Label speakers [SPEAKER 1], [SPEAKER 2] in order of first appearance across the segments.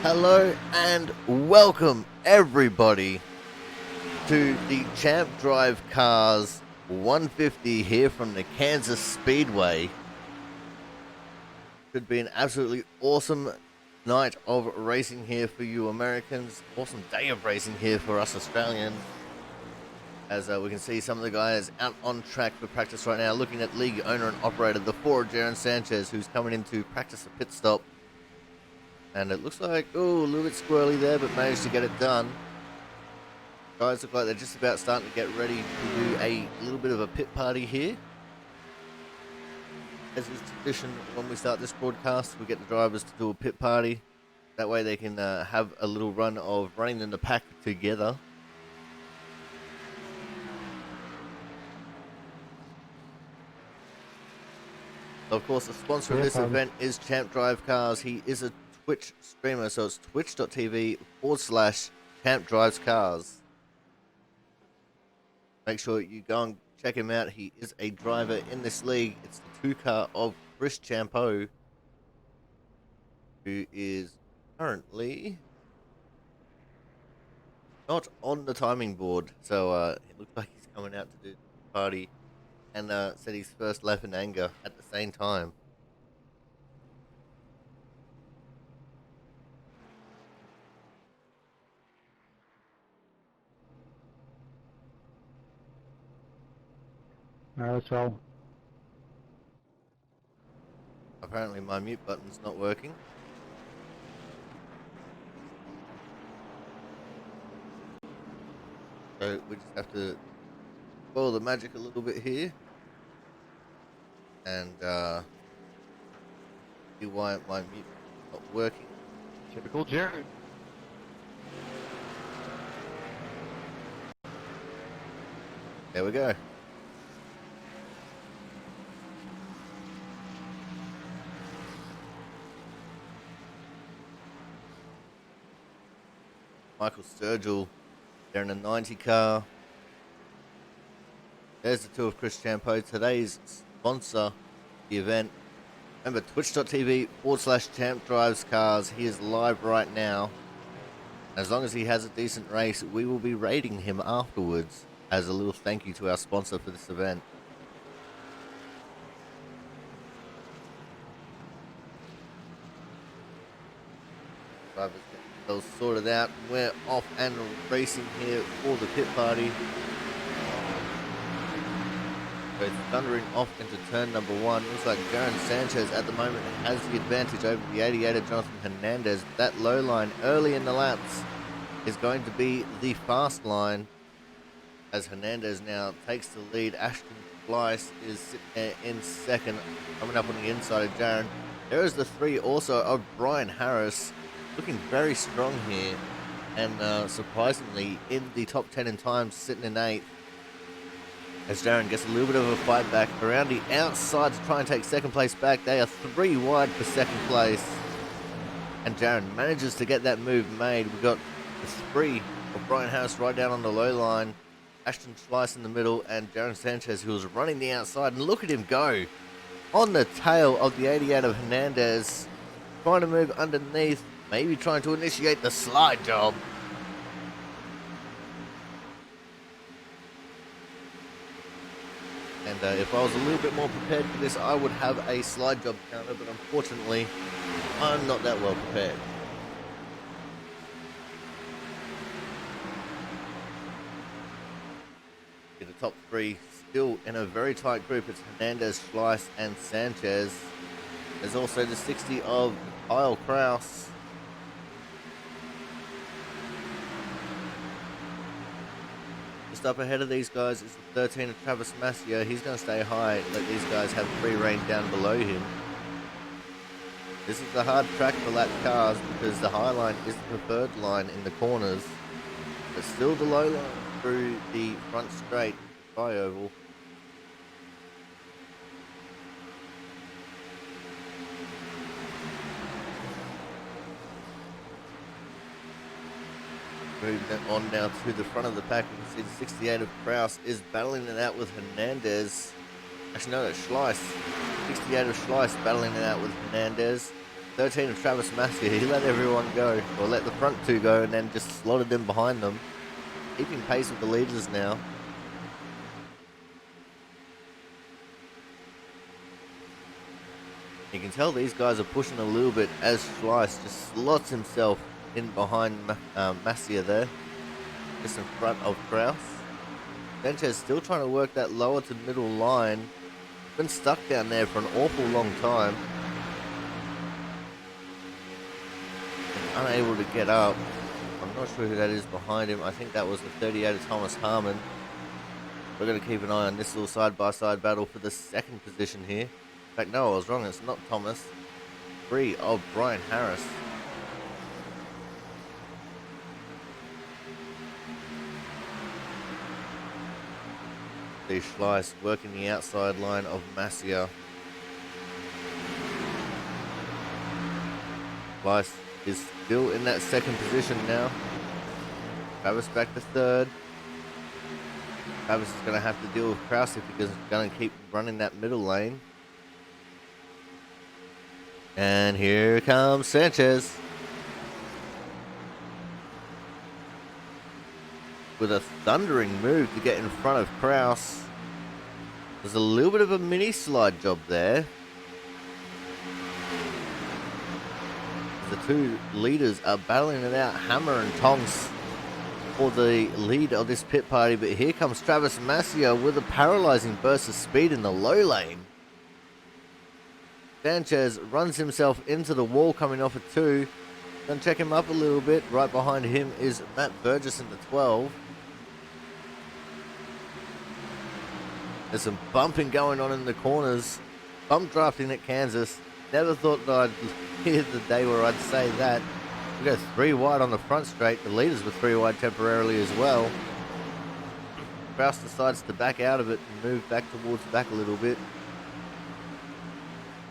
[SPEAKER 1] Hello and welcome everybody to the Champ Drive Cars 150 here from the Kansas Speedway. Should be an absolutely awesome night of racing here for you Americans. Awesome day of racing here for us Australians. As we can see some of the guys out on track for practice right now, looking at league owner and operator, the Ford, Jaron Sanchez, who's coming in to practice a pit stop. And it looks like, a little bit squirrely there, but managed to get it done. Guys look like they're just about starting to get ready to do a little bit of a pit party here. As is tradition, when we start this broadcast, we get the drivers to do a pit party. That way they can have a little run of running in the pack together. Of course, the sponsor of this event is Champ Drive Cars. He is a Twitch streamer, so it's twitch.tv/Champ Drives Cars. Make sure you go and check him out. He is a driver in this league. It's the two-car of Chris Champeau, who is currently not on the timing board. So it looks like he's coming out to do the party and said his first lap in anger at the same time.
[SPEAKER 2] That's all.
[SPEAKER 1] Apparently my mute button's not working. So we just have to spoil the magic a little bit here. And see why my mute is not working.
[SPEAKER 2] Typical Jared.
[SPEAKER 1] There we go. Michael Sturgill there in a 90 car. There's the two of Chris Champeau, today's sponsor, the event. Remember, twitch.tv/Champ Drives Cars. He is live right now. As long as he has a decent race, we will be rating him afterwards as a little thank you to our sponsor for this event. Drivers get themselves sorted out. We're off and racing here for the pit party. So it's thundering off into turn number one. Looks like Jaron Sanchez at the moment has the advantage over the 88er Jonathan Hernandez. That low line early in the laps is going to be the fast line, as Hernandez now takes the lead. Ashton Slice is sitting there in second, coming up on the inside of Jaron. There is the three also of Brian Harris, looking very strong here, and surprisingly in the top 10 in times, sitting in 8th. As Jaron gets a little bit of a fight back around the outside to try and take second place back. They are 3 wide for second place, and Jaron manages to get that move made. We've got the 3 of Brian Harris right down on the low line, Ashton Slice in the middle, and Jaron Sanchez, who was running the outside. And look at him go on the tail of the 88 of Hernandez, trying to move underneath, maybe trying to initiate the slide job. And if I was a little bit more prepared for this, I would have a slide job counter, but unfortunately, I'm not that well prepared. In the top 3, still in a very tight group, it's Hernandez, Slice, and Sanchez. There's also the 60 of Kyle Kraus. Just up ahead of these guys is the 13 of Travis Massio. He's going to stay high, let these guys have free rein down below him. This is the hard track for lap cars because the high line is the preferred line in the corners, but still the low line through the front straight, tri-oval. Moving on now to the front of the pack, you can see the 68 of Kraus is battling it out with Hernandez. Actually, no, that's Schleiss. 68 of Schleiss battling it out with Hernandez. 13 of Travis Masia, he let everyone go, or let the front two go, and then just slotted them behind them, keeping pace with the leaders now. You can tell these guys are pushing a little bit as Schleiss just slots himself in behind Masia there, just in front of Kraus. Sanchez still trying to work that lower to middle line. Been stuck down there for an awful long time. And unable to get up. I'm not sure who that is behind him. I think that was the 38 of Thomas Harmon. We're going to keep an eye on this little side-by-side battle for the second position here. In fact, no, I was wrong. It's not Thomas. 3 of Brian Harris. Schleiss working the outside line of Masia. Schleiss is still in that second position now. Travis back to third. Travis is going to have to deal with Kraus if he's going to keep running that middle lane. And here comes Sanchez. With a thundering move to get in front of Kraus. There's a little bit of a mini slide job there. The two leaders are battling it out, hammer and tongs, for the lead of this pit party. But here comes Travis Masia with a paralyzing burst of speed in the low lane. Sanchez runs himself into the wall coming off a 2. Gonna check him up a little bit. Right behind him is Matt Burgess in the 12. There's some bumping going on in the corners. Bump drafting at Kansas. Never thought that I'd hear the day where I'd say that. We go 3 wide on the front straight. The leaders were 3 wide temporarily as well. Kraus decides to back out of it and move back towards the back a little bit.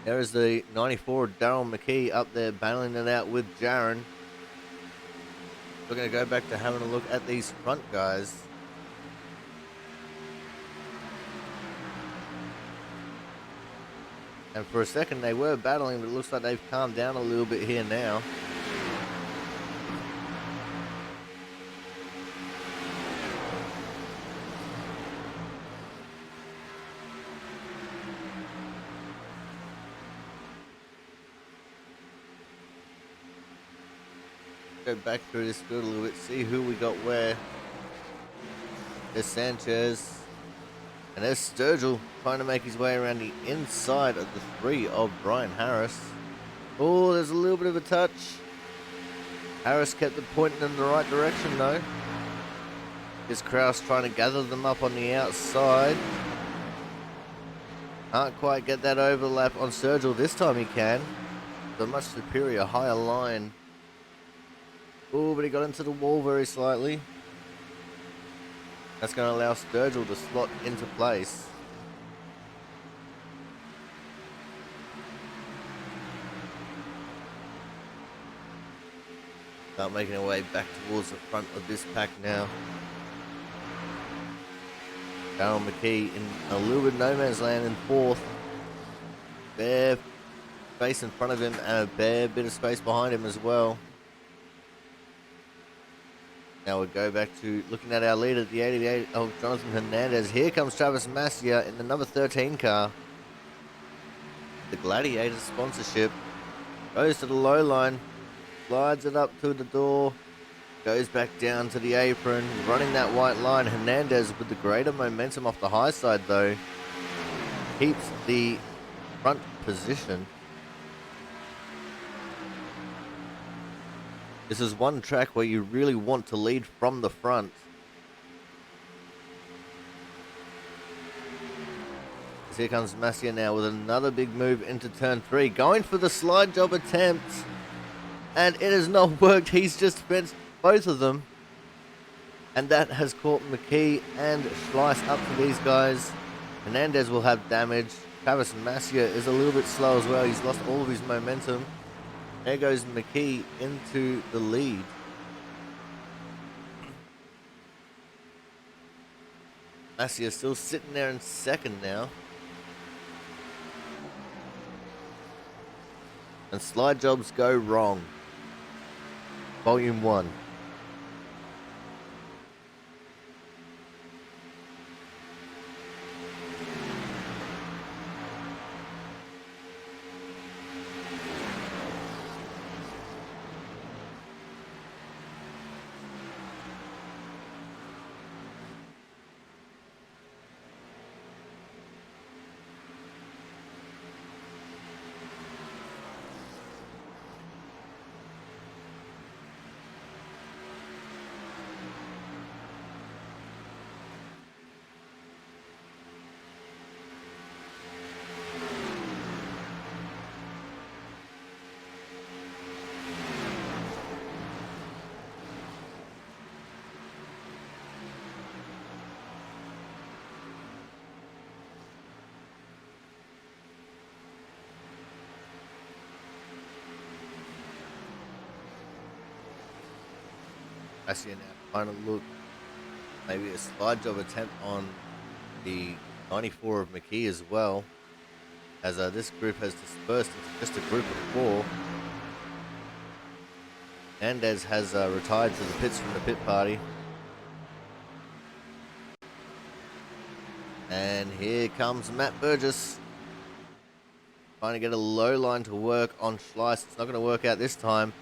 [SPEAKER 1] There is the 94 Daryl McKee up there battling it out with Jaron. We're going to go back to having a look at these front guys. And for a second they were battling, but it looks like they've calmed down a little bit here now. Go back through this field a little bit, see who we got where. There's Sanchez. And there's Sturgill trying to make his way around the inside of the 3 of Brian Harris. Oh, there's a little bit of a touch. Harris kept it pointing in the right direction though. Here's Kraus trying to gather them up on the outside. Can't quite get that overlap on Sturgill. This time he can. The much superior higher line. Oh, but he got into the wall very slightly. That's going to allow Sturgill to slot into place. Start making our way back towards the front of this pack now. Daryl McKee in a little bit no man's land in 4th. Bare space in front of him and a bare bit of space behind him as well. Now we'll go back to looking at our leader, the 88 of Jonathan Hernandez. Here comes Travis Masia in the number 13 car. The Gladiator sponsorship. Goes to the low line. Slides it up to the door. Goes back down to the apron. Running that white line. Hernandez with the greater momentum off the high side though. Keeps the front position. This is one track where you really want to lead from the front. Here comes Masia now with another big move into turn 3. Going for the slide job attempt. And it has not worked. He's just spent both of them. And that has caught McKee and Schleiss up for these guys. Hernandez will have damage. Travis Masia is a little bit slow as well. He's lost all of his momentum. There goes McKee into the lead. Masia still sitting there in second now. and slide jobs go wrong. Volume 1. I see now trying to look maybe a slide job attempt on the 94 of McKee as well, as this group has dispersed into just a group of 4. Hernandez has retired to the pits from the pit party. And here comes Matt Burgess, trying to get a low line to work on Schleiss. It's not going to work out this time.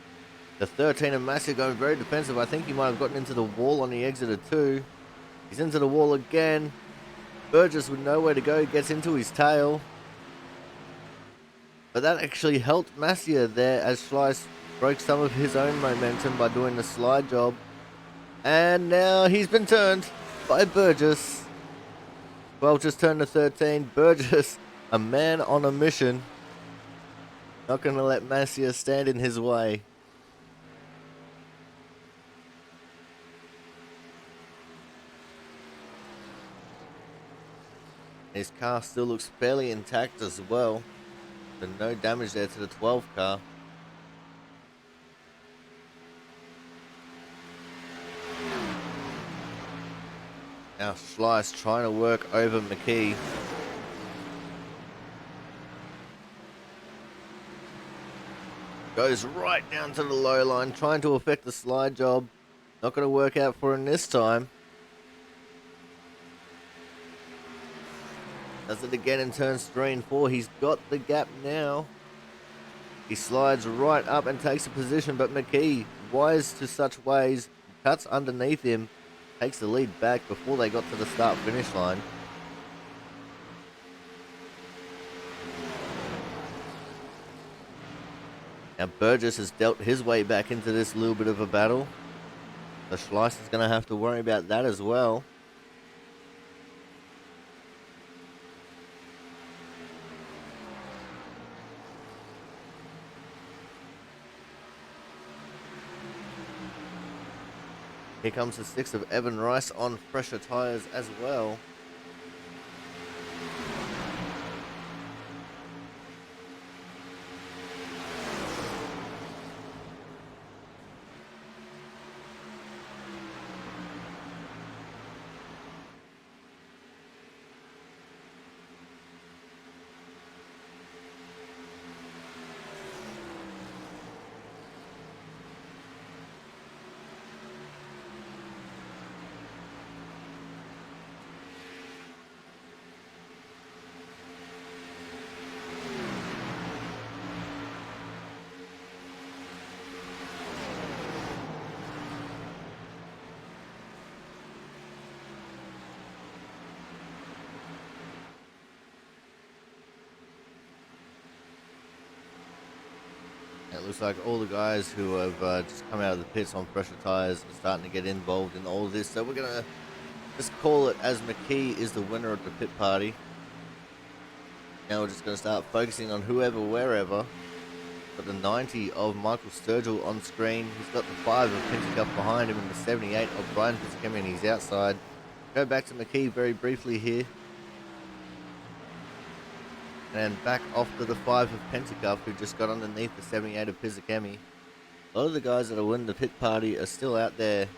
[SPEAKER 1] The 13 of Massey going very defensive. I think he might have gotten into the wall on the exit of 2. He's into the wall again. Burgess with nowhere to go gets into his tail. But that actually helped Massier there as Schleiss broke some of his own momentum by doing the slide job. And now he's been turned by Burgess. 12 just turned to 13. Burgess, a man on a mission. Not going to let Massier stand in his way. His car still looks fairly intact as well. So no damage there to the 12 car. Now Schleiss trying to work over McKee. Goes right down to the low line, trying to affect the slide job. Not going to work out for him this time. Does it again in turns 3 and 4. He's got the gap now. He slides right up and takes a position, but McKee, wise to such ways, cuts underneath him, takes the lead back before they got to the start-finish line. Now Burgess has dealt his way back into this little bit of a battle. The Schleiss is going to have to worry about that as well. Here comes the 6 of Evan Rice on fresher tyres as well. It looks like all the guys who have just come out of the pits on fresher tyres are starting to get involved in all of this. So we're going to just call it as McKee is the winner of the pit party. Now we're just going to start focusing on whoever, wherever. Got the 90 of Michael Sturgill on screen. He's got the 5 of Pintercup behind him and the 78 of Brian Fitzgibbon, and he's outside. Go back to McKee very briefly here. And back off to the 5 of Pentacuff, who just got underneath the 78 of Pizzacami. A lot of the guys that are winning the pit party are still out there.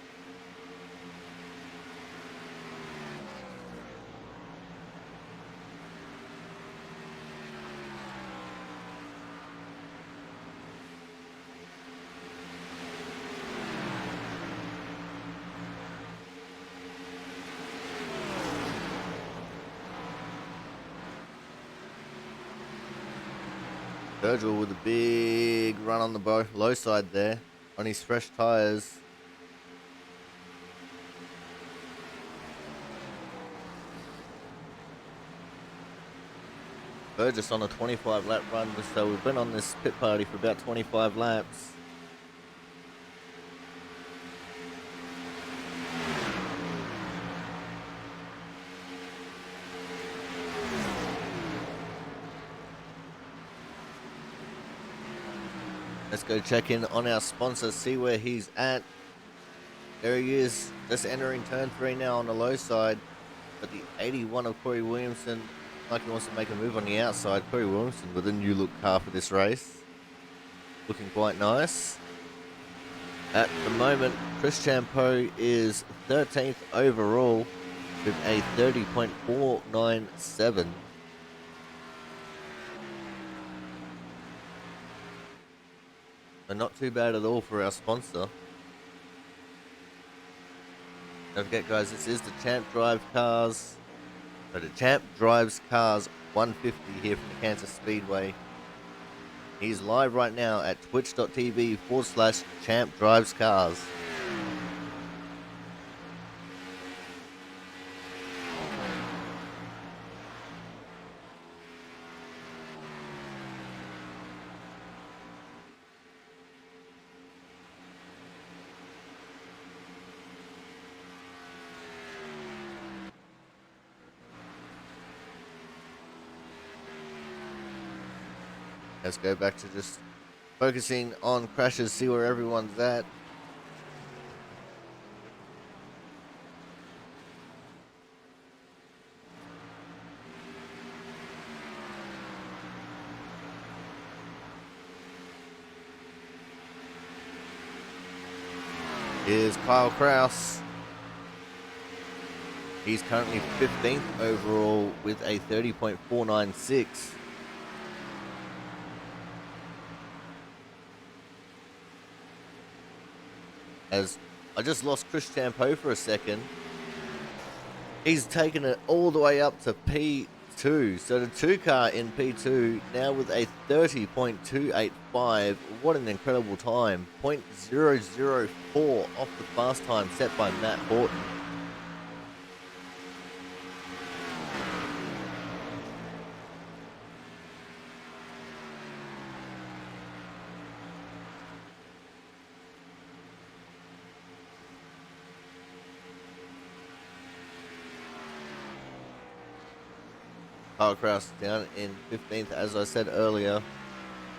[SPEAKER 1] Virgil with a big run on the low side there on his fresh tyres. Burgess on a 25 lap run, so we've been on this pit party for about 25 laps. Let's go check in on our sponsor, see where he's at. There he is, just entering turn 3 now on the low side. But the 81 of Corey Williamson, like he wants to make a move on the outside. Corey Williamson with a new look car for this race. Looking quite nice. At the moment, Chris Champeau is 13th overall with a 30.497. So not too bad at all for our sponsor. Don't forget, guys, this is the Champ Drive Cars. So the Champ Drives Cars 150 here from the Kansas Speedway. He's live right now at twitch.tv/Champ Drives Cars. Let's go back to just focusing on crashes, see where everyone's at. Here's Kyle Kraus. He's currently 15th overall with a 30.496. As I just lost Chris Champeau for a second. He's taken it all the way up to P2. So the 2 car in P2 now with a 30.285. What an incredible time. 0.004 off the fast time set by Matt Horton. Kyle Kraus down in 15th, as I said earlier.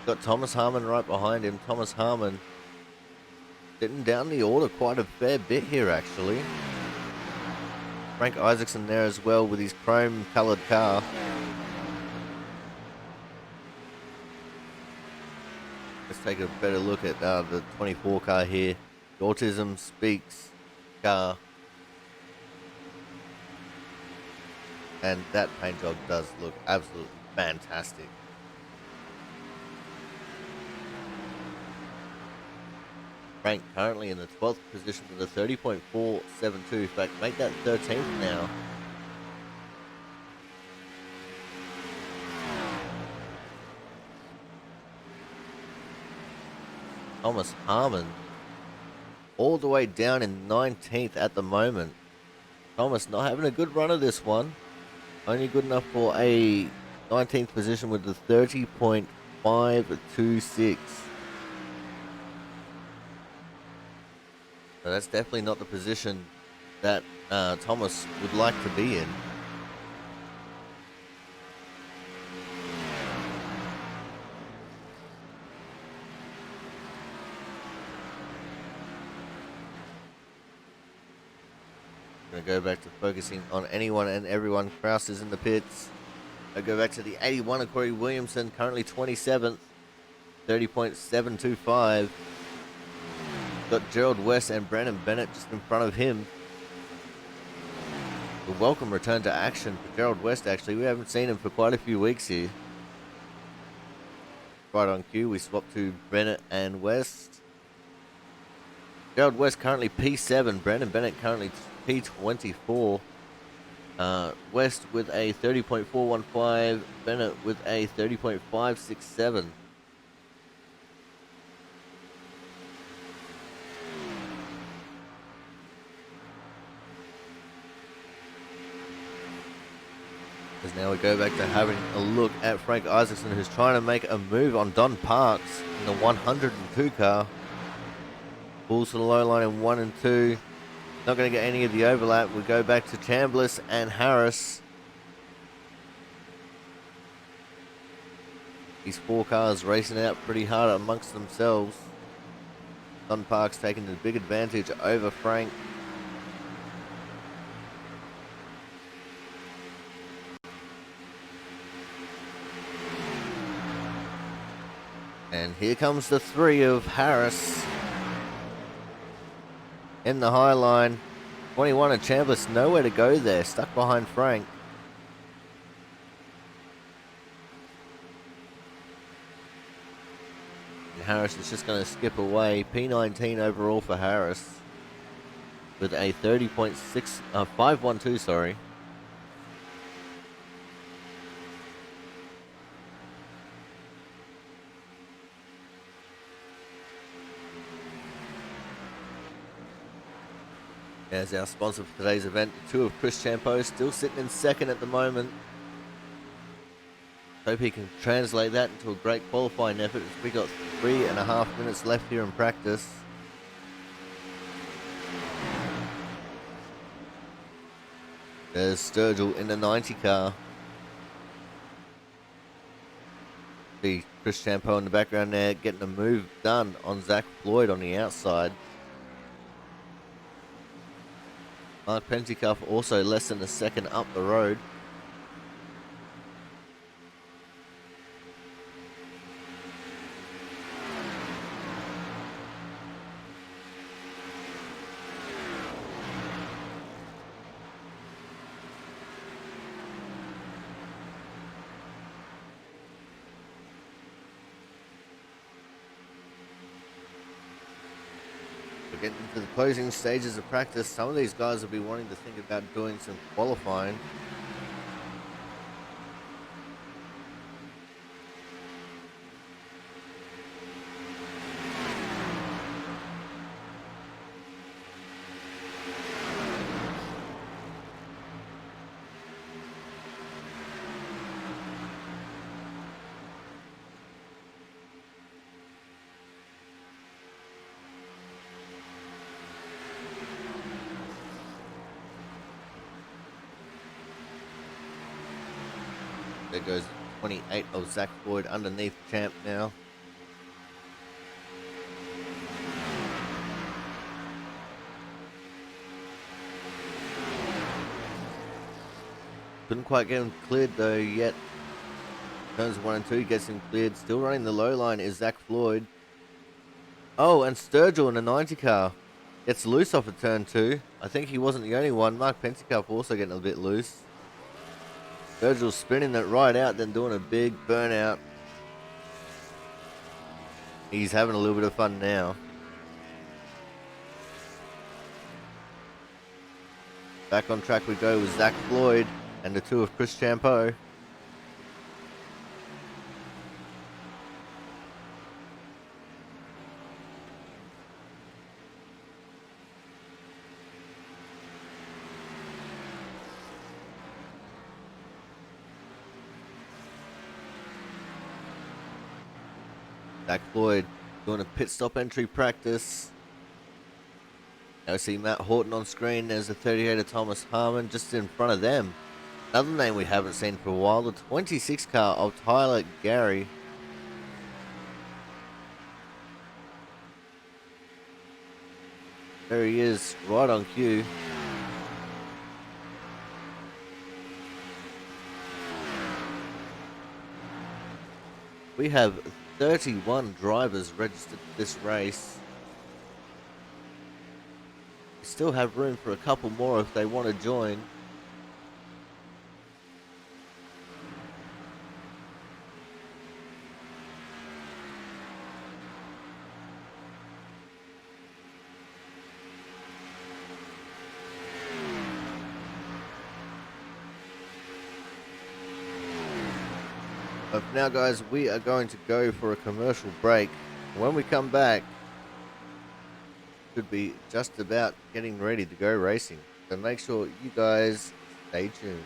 [SPEAKER 1] Got Thomas Harmon right behind him. Thomas Harmon getting down the order quite a fair bit here, actually. Frank Isaacson there as well with his chrome-coloured car. Let's take a better look at the 24 car here. The Autism Speaks car. And that paint job does look absolutely fantastic. Frank currently in the 12th position with a 30.472. In fact, make that 13th now. Thomas Harmon all the way down in 19th at the moment. Thomas not having a good run of this one. Only good enough for a 19th position with the 30.526. So that's definitely not the position that Thomas would like to be in. Going to go back to focusing on anyone and everyone. Kraus is in the pits. I go back to the 81 of Corey Williamson, currently 27th, 30.725. Got Gerald West and Brandon Bennett just in front of him. A welcome return to action for Gerald West, actually. We haven't seen him for quite a few weeks here. Right on cue, we swap to Bennett and West. Gerald West currently P7, Brandon Bennett currently P24. West with a 30.415, Bennett with a 30.567. Now we go back to having a look at Frank Isaacson, who's trying to make a move on Don Parks in the 102 car. Pulls to the low line in 1 and 2. Not going to get any of the overlap. We go back to Chambliss and Harris. These 4 cars racing out pretty hard amongst themselves. Don Parks taking the big advantage over Frank. And here comes the 3 of Harris in the high line. 21 of Chambliss, nowhere to go there, stuck behind Frank. And Harris is just going to skip away. P19 overall for Harris with a 30.6, 512, sorry. As our sponsor for today's event, the 2 of Chris Champeau, still sitting in second at the moment. Hope he can translate that into a great qualifying effort, as we got 3.5 minutes left here in practice. There's Sturgill in the 90 car. See Chris Champeau in the background there, getting a move done on Zach Floyd on the outside. Mark Pentecoff also less than a second up the road. Getting into the closing stages of practice, some of these guys will be wanting to think about doing some qualifying. There goes 28 of Zach Floyd underneath Champ now. Couldn't quite get him cleared though yet. Turns 1 and 2 gets him cleared. Still running the low line is Zach Floyd. Oh, and Sturgill in the 90 car gets loose off of turn 2. I think he wasn't the only one. Mark Pentecoff also getting a bit loose. Sturgill spinning that right out, then doing a big burnout. He's having a little bit of fun now. Back on track we go with Zach Floyd and the 2 of Chris Champeau. Zach Floyd doing a pit stop entry practice. Now we see Matt Horton on screen. There's the 38 of Thomas Harmon just in front of them. Another name we haven't seen for a while, the 26 car of Tyler Gary. There he is, right on cue. We have 31 drivers registered for this race. We still have room for a couple more if they want to join. But for now, guys, we are going to go for a commercial break. When we come back, should be just about getting ready to go racing. So make sure you guys stay tuned.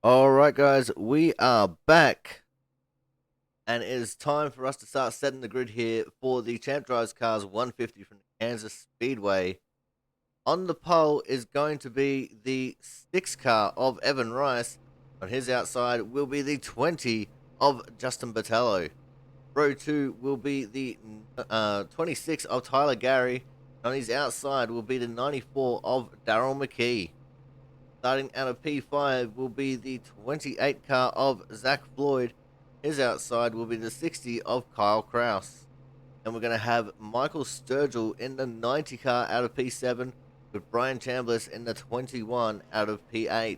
[SPEAKER 1] All right, guys, we are back, and it is time for us to start setting the grid here for the Champ Drives Cars 150 from the Kansas Speedway. On the pole is going to be the 6 car of Evan Rice. On his outside will be the 20 of Justin Botello. Row 2 will be the 26 of Tyler Gary. On his outside will be the 94 of Daryl McKee. Starting out of P5 will be the 28 car of Zach Floyd. His outside will be the 60 of Kyle Kraus. And we're going to have Michael Sturgill in the 90 car out of P7 with Brian Chambliss in the 21 out of P8.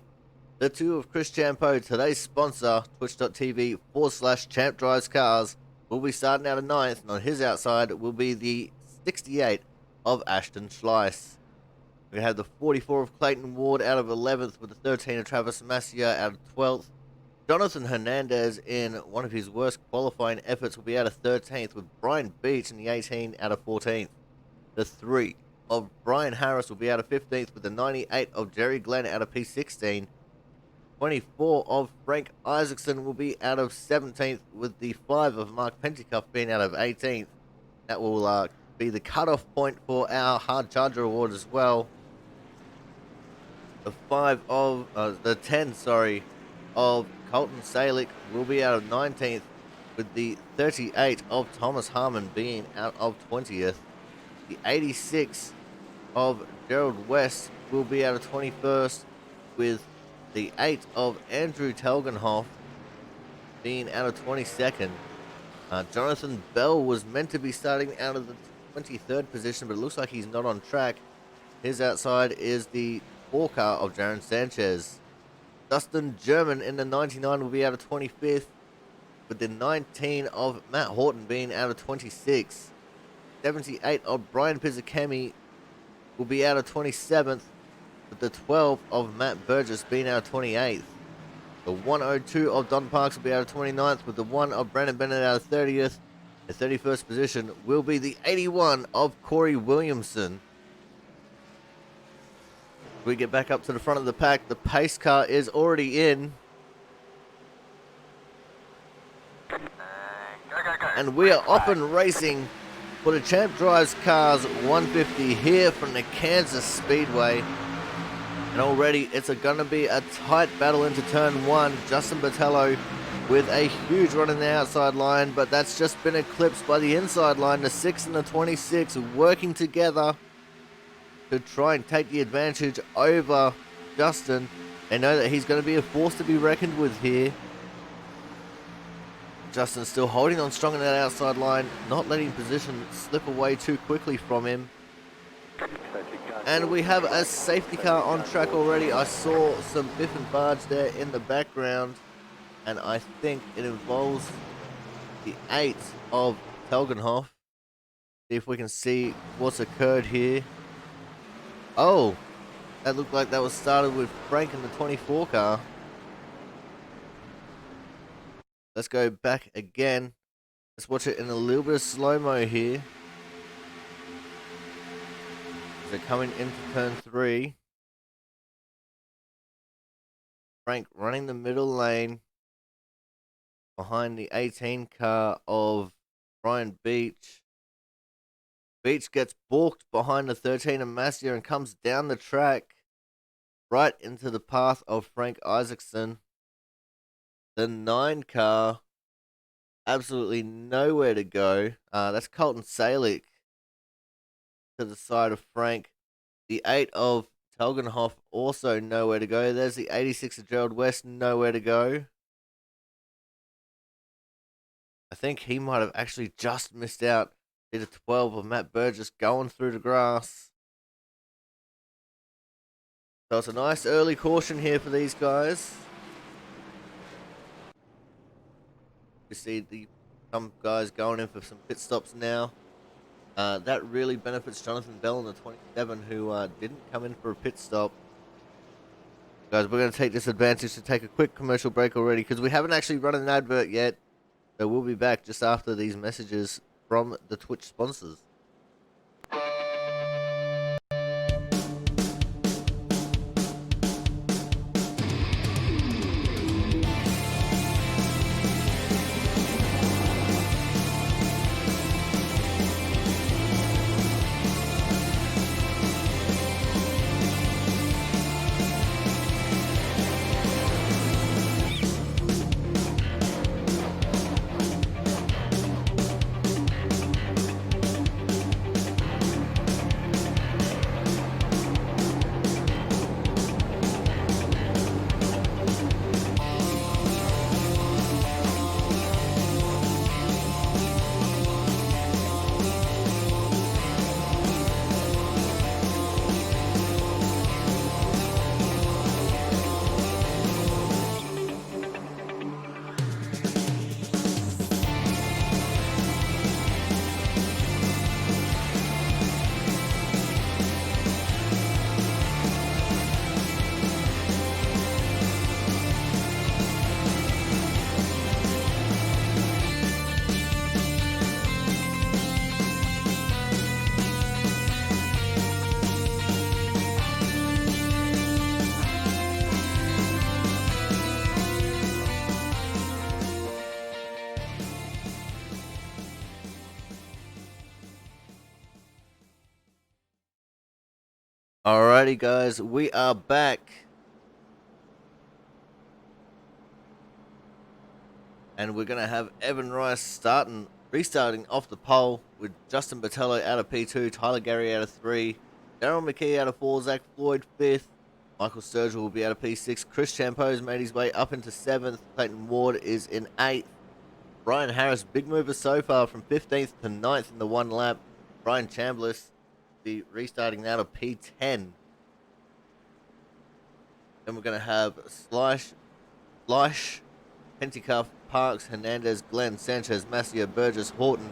[SPEAKER 1] The 2 of Chris Champeau, today's sponsor, twitch.tv/Champ Drives Cars, will be starting out of 9th, and on his outside will be the 68 of Ashton Schleiss. We have the 44 of Clayton Ward out of 11th with the 13 of Travis Masia out of 12th. Jonathan Hernandez, in one of his worst qualifying efforts, will be out of 13th with Brian Beach in the 18 out of 14th. The 3 of Brian Harris will be out of 15th with the 98 of Jerry Glenn out of P16. 24 of Frank Isaacson will be out of 17th with the 5 of Mark Pentecoff being out of 18th. That will be the cutoff point for our Hard Charger Award as well. The 10 of Colton Salick will be out of 19th with the 38 of Thomas Harmon being out of 20th. The 86 of Gerald West will be out of 21st with the 8 of Andrew Telgenhoff being out of 22nd. Jonathan Bell was meant to be starting out of the 23rd position, but it looks like he's not on track. His outside is the 4 car of Jaron Sanchez. Dustin German in the 99 will be out of 25th, with the 19 of Matt Horton being out of 26. 78 of Brian Pizzakemi will be out of 27th, with the 12 of Matt Burgess being out of 28th. The 102 of Don Parks will be out of 29th, with the 1 of Brandon Bennett out of 30th. The 31st position will be the 81 of Corey Williamson. We get back up to the front of the pack. The pace car is already in. And we are off and racing for the Champ Drives Cars 150 here from the Kansas Speedway. And already it's going to be a tight battle into turn 1. Justin Botello with a huge run in the outside line, but that's just been eclipsed by the inside line. The 6 and the 26 working together to try and take the advantage over Justin. They know that he's going to be a force to be reckoned with here. Justin's still holding on strong in that outside line, not letting position slip away too quickly from him. And we have a safety car on track already. I saw some biff and barge there in the background, and I think it involves the 8 of Telgenhoff. See if we can see what's occurred here. Oh, that looked like that was started with Frank in the 24 car. Let's go back again. Let's watch it in a little bit of slow-mo here. They're coming into turn 3. Frank running the middle lane behind the 18 car of Brian Beach. Beach gets balked behind the 13 of Massier and comes down the track right into the path of Frank Isaacson. The 9 car, absolutely nowhere to go. That's Colton Salick to the side of Frank. The 8 of Telgenhoff, also nowhere to go. There's the 86 of Gerald West, nowhere to go. I think he might have actually just missed out. See the 12 of Matt Burgess going through the grass. So it's a nice early caution here for these guys. You see some guys going in for some pit stops now. That really benefits Jonathan Bell in the 27 who didn't come in for a pit stop. Guys, we're going to take this advantage to take a quick commercial break already because we haven't actually run an advert yet. So we'll be back just after these messages from the Twitch sponsors. Alrighty, guys, we are back. And we're going to have Evan Rice restarting off the pole with Justin Botello out of P2, Tyler Gary out of 3, Daryl McKee out of 4, Zach Floyd 5th, Michael Sturgill will be out of P6, Chris Champo's made his way up into 7th, Clayton Ward is in 8th, Brian Harris, big mover so far from 15th to 9th in the one lap, Brian Chambliss be restarting out of P10. Then we're going to have Slice, Penticuff, Parks, Hernandez, Glenn, Sanchez, Massier, Burgess, Horton,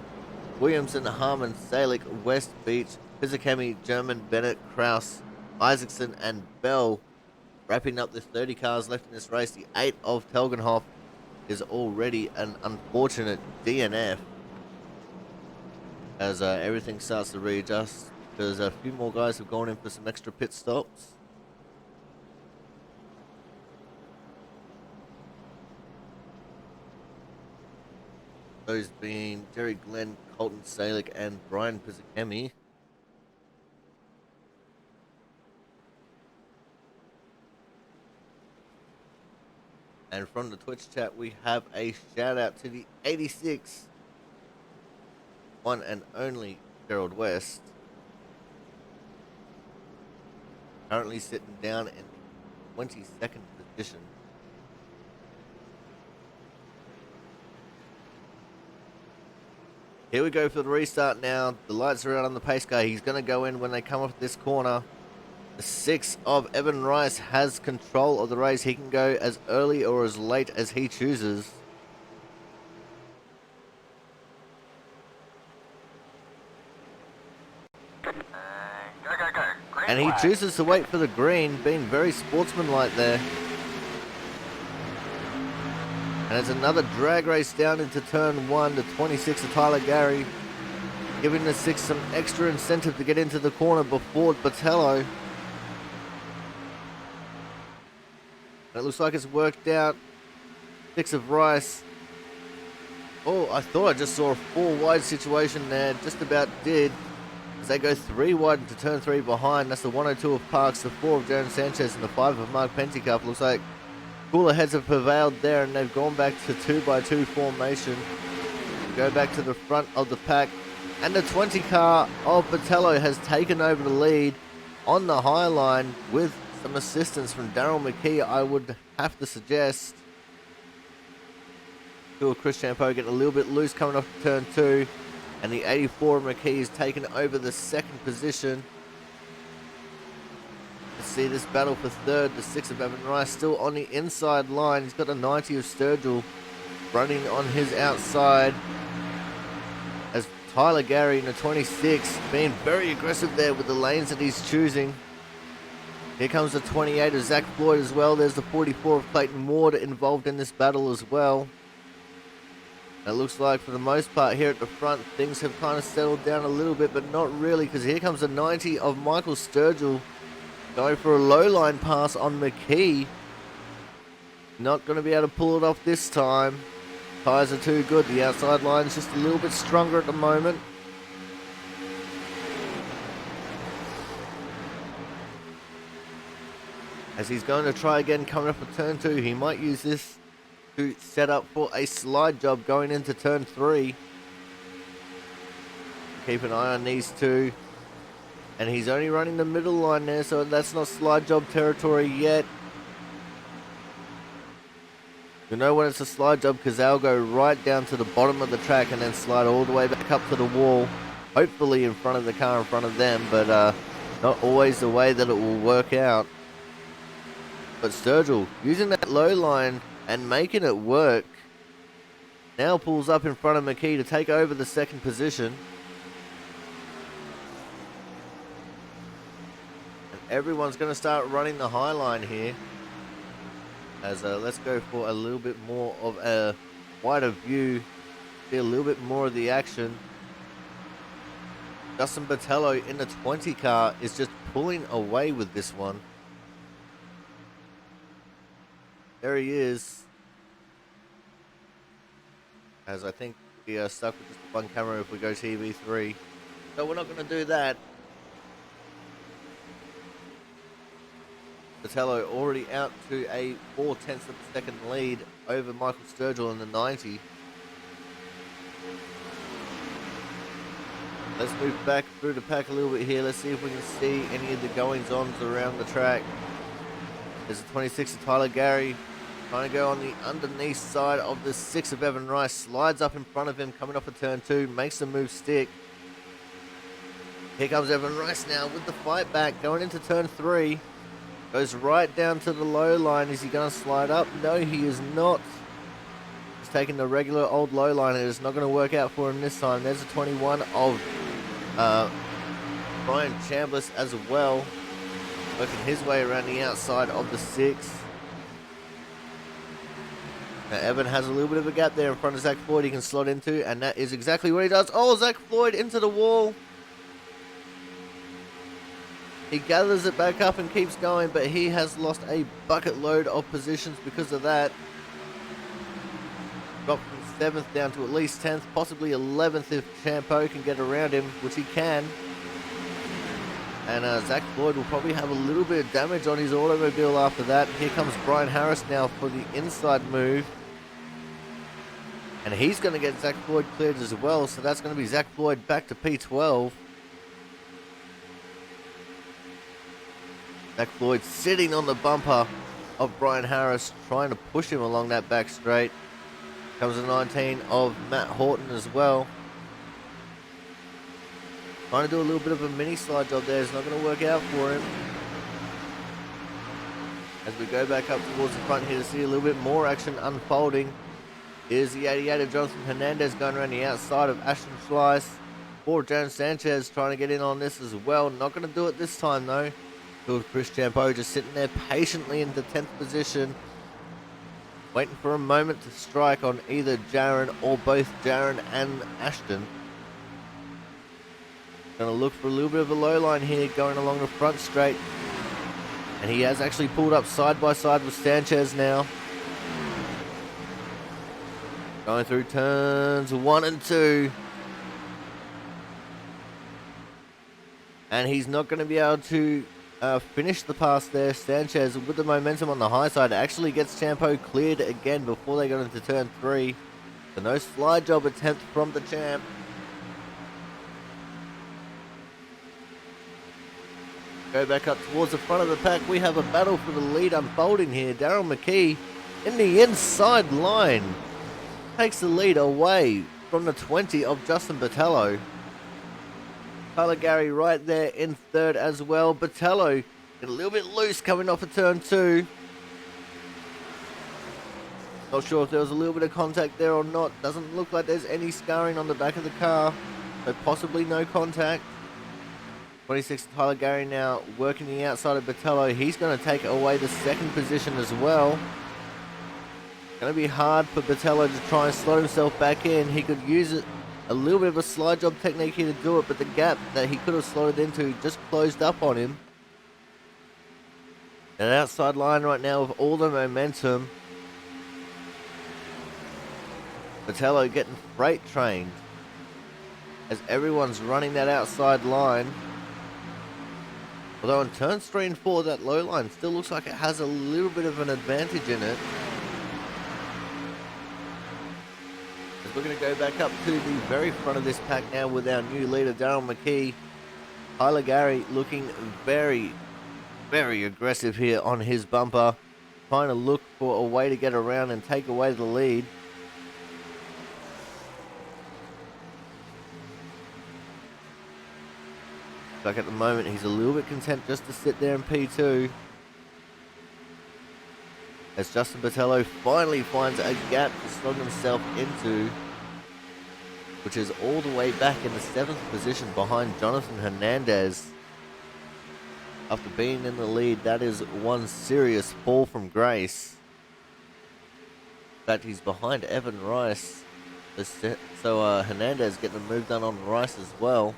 [SPEAKER 1] Williamson, Harmon, Salick, West Beach, Fizikemi, German, Bennett, Kraus, Isaacson, and Bell. Wrapping up the 30 cars left in this race, the 8 of Telgenhoff is already an unfortunate DNF as everything starts to readjust because a few more guys have gone in for some extra pit stops. Those being Jerry Glenn, Colton Salick, and Brian Fizikemi. And from the Twitch chat, we have a shout out to the 86, one and only Gerald West. Currently sitting down in the 22nd position. Here we go for the restart now. The lights are out on the pace car. He's going to go in when they come off this corner. The 6 of Evan Rice has control of the race. He can go as early or as late as he chooses.
[SPEAKER 2] Go.
[SPEAKER 1] And he chooses to wait for the green, being very sportsmanlike there. And it's another drag race down into turn 1, the 26 of Tyler Gary, giving the 6 some extra incentive to get into the corner before Botello. And it looks like it's worked out. 6 of Rice. Oh, I thought I just saw a 4 wide situation there. Just about did. As they go 3 wide into turn 3 behind. That's the 102 of Parks, the 4 of Jaron Sanchez, and the 5 of Mark Penticuff. Looks like cooler heads have prevailed there, and they've gone back to 2x2 formation. Go back to the front of the pack. And the 20 car of Botello has taken over the lead on the high line with some assistance from Daryl McKee, I would have to suggest. Chris Champo getting a little bit loose coming off turn 2. And the 84 of McKee has taken over the second position. Let's see this battle for third. The 6 of Evan Rice still on the inside line. He's got a 90 of Sturgill running on his outside. As Tyler Gary in the 26 being very aggressive there with the lanes that he's choosing. Here comes the 28 of Zach Floyd as well. There's the 44 of Clayton Ward involved in this battle as well. It looks like for the most part here at the front, things have kind of settled down a little bit, but not really, because here comes the 90 of Michael Sturgill going for a low line pass on McKee. Not going to be able to pull it off this time. Tyres are too good. The outside line is just a little bit stronger at the moment. As he's going to try again coming up for turn 2, he might use this to set up for a slide job going into turn 3. Keep an eye on these two. And he's only running the middle line there, so that's not slide job territory yet. You know when it's a slide job because they'll go right down to the bottom of the track and then slide all the way back up to the wall. Hopefully in front of the car in front of them, but not always the way that it will work out. But Sturgill using that low line and making it work. Now pulls up in front of McKee to take over the second position. And everyone's going to start running the high line here. As let's go for a little bit more of a wider view. See a little bit more of the action. Justin Botello in the 20 car is just pulling away with this one. There he is. As I think we are stuck with just one camera if we go TV3. So we're not going to do that. Botello already out to a 0.4 of a second lead over Michael Sturgill in the 90. Let's move back through the pack a little bit here. Let's see if we can see any of the goings-ons around the track. There's a 26 of Tyler Gary trying to go on the underneath side of the 6 of Evan Rice. Slides up in front of him, coming off a turn 2, makes the move stick. Here comes Evan Rice now with the fight back, going into turn 3. Goes right down to the low line. Is he going to slide up? No, he is not. He's taking the regular old low line. It is not going to work out for him this time. There's a 21 of Brian Chambliss as well, working his way around the outside of the 6. Now Evan has a little bit of a gap there in front of Zach Floyd he can slot into, and that is exactly what he does. Oh, Zach Floyd into the wall. He gathers it back up and keeps going, but he has lost a bucket load of positions because of that. Dropped from 7th down to at least 10th, possibly 11th if Champeau can get around him, which he can. And Zach Floyd will probably have a little bit of damage on his automobile after that. Here comes Brian Harris now for the inside move. And he's going to get Zach Floyd cleared as well, so that's going to be Zach Floyd back to P12. Zach Floyd sitting on the bumper of Brian Harris, trying to push him along that back straight. Comes a 19 of Matt Horton as well. Trying to do a little bit of a mini slide job there. It's not going to work out for him. As we go back up towards the front here to see a little bit more action unfolding. Here's the 88 of Jonathan Hernandez going around the outside of Ashton Schleiss. Or Jaron Sanchez trying to get in on this as well. Not going to do it this time though. With Chris Champeau just sitting there patiently in the 10th position, waiting for a moment to strike on either Jaron or both Jaron and Ashton. Going to look for a little bit of a low line here going along the front straight. And he has actually pulled up side by side with Sanchez now. Going through turns 1 and 2. And he's not going to be able to finish the pass there. Sanchez, with the momentum on the high side, actually gets Champeau cleared again before they got into turn 3. So no slide job attempt from the champ. Go back up towards the front of the pack. We have a battle for the lead unfolding here. Daryl McKee in the inside line takes the lead away from the 20 of Justin Botello. Tyler Gary right there in 3rd as well. Botello get a little bit loose coming off of turn 2. Not sure if there was a little bit of contact there or not. Doesn't look like there's any scarring on the back of the car, so possibly no contact. 26 Tyler Gary now working the outside of Botello. He's going to take away the 2nd position as well. Going to be hard for Botello to try and slot himself back in. He could use it. A little bit of a slide job technique here to do it, but the gap that he could have slotted into just closed up on him. An outside line right now with all the momentum. Botello getting freight trained as everyone's running that outside line. Although on turns 3 and 4, that low line still looks like it has a little bit of an advantage in it. We're going to go back up to the very front of this pack now with our new leader, Daryl McKee. Tyler Gary looking very, very aggressive here on his bumper. Trying to look for a way to get around and take away the lead. Like at the moment, he's a little bit content just to sit there in P2. As Justin Botello finally finds a gap to slot himself into, which is all the way back in the 7th position behind Jonathan Hernandez. After being in the lead, that is one serious fall from grace. In fact, he's behind Evan Rice. So Hernandez getting a move done on Rice as well.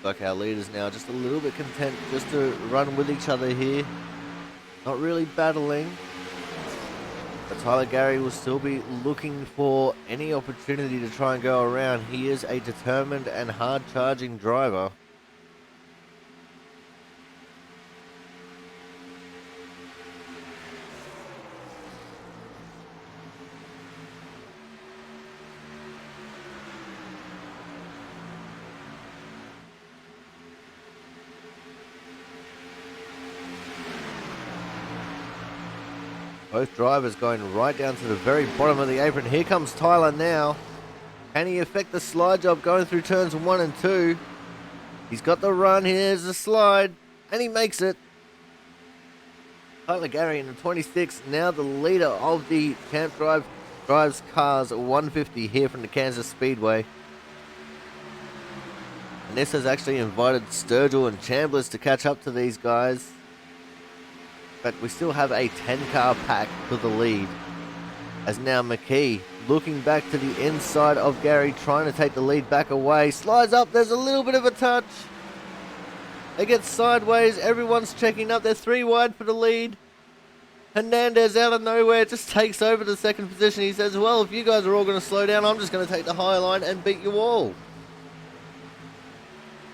[SPEAKER 1] Like our leaders now just a little bit content just to run with each other here. Not really battling. But Tyler Gary will still be looking for any opportunity to try and go around. He is a determined and hard-charging driver. Both drivers going right down to the very bottom of the apron. Here comes Tyler now. Can he affect the slide job going through turns 1 and 2? He's got the run. Here's the slide. And he makes it. Tyler Gary in the 26, now the leader of the Champ Drives Cars 150 here from the Kansas Speedway. And this has actually invited Sturgill and Chambliss to catch up to these guys. But we still have a 10-car pack to the lead. As now McKee looking back to the inside of Gary, trying to take the lead back away. Slides up, there's a little bit of a touch. They get sideways, everyone's checking up. They're 3 wide for the lead. Hernandez out of nowhere just takes over the second position. He says, well, if you guys are all going to slow down, I'm just going to take the high line and beat you all.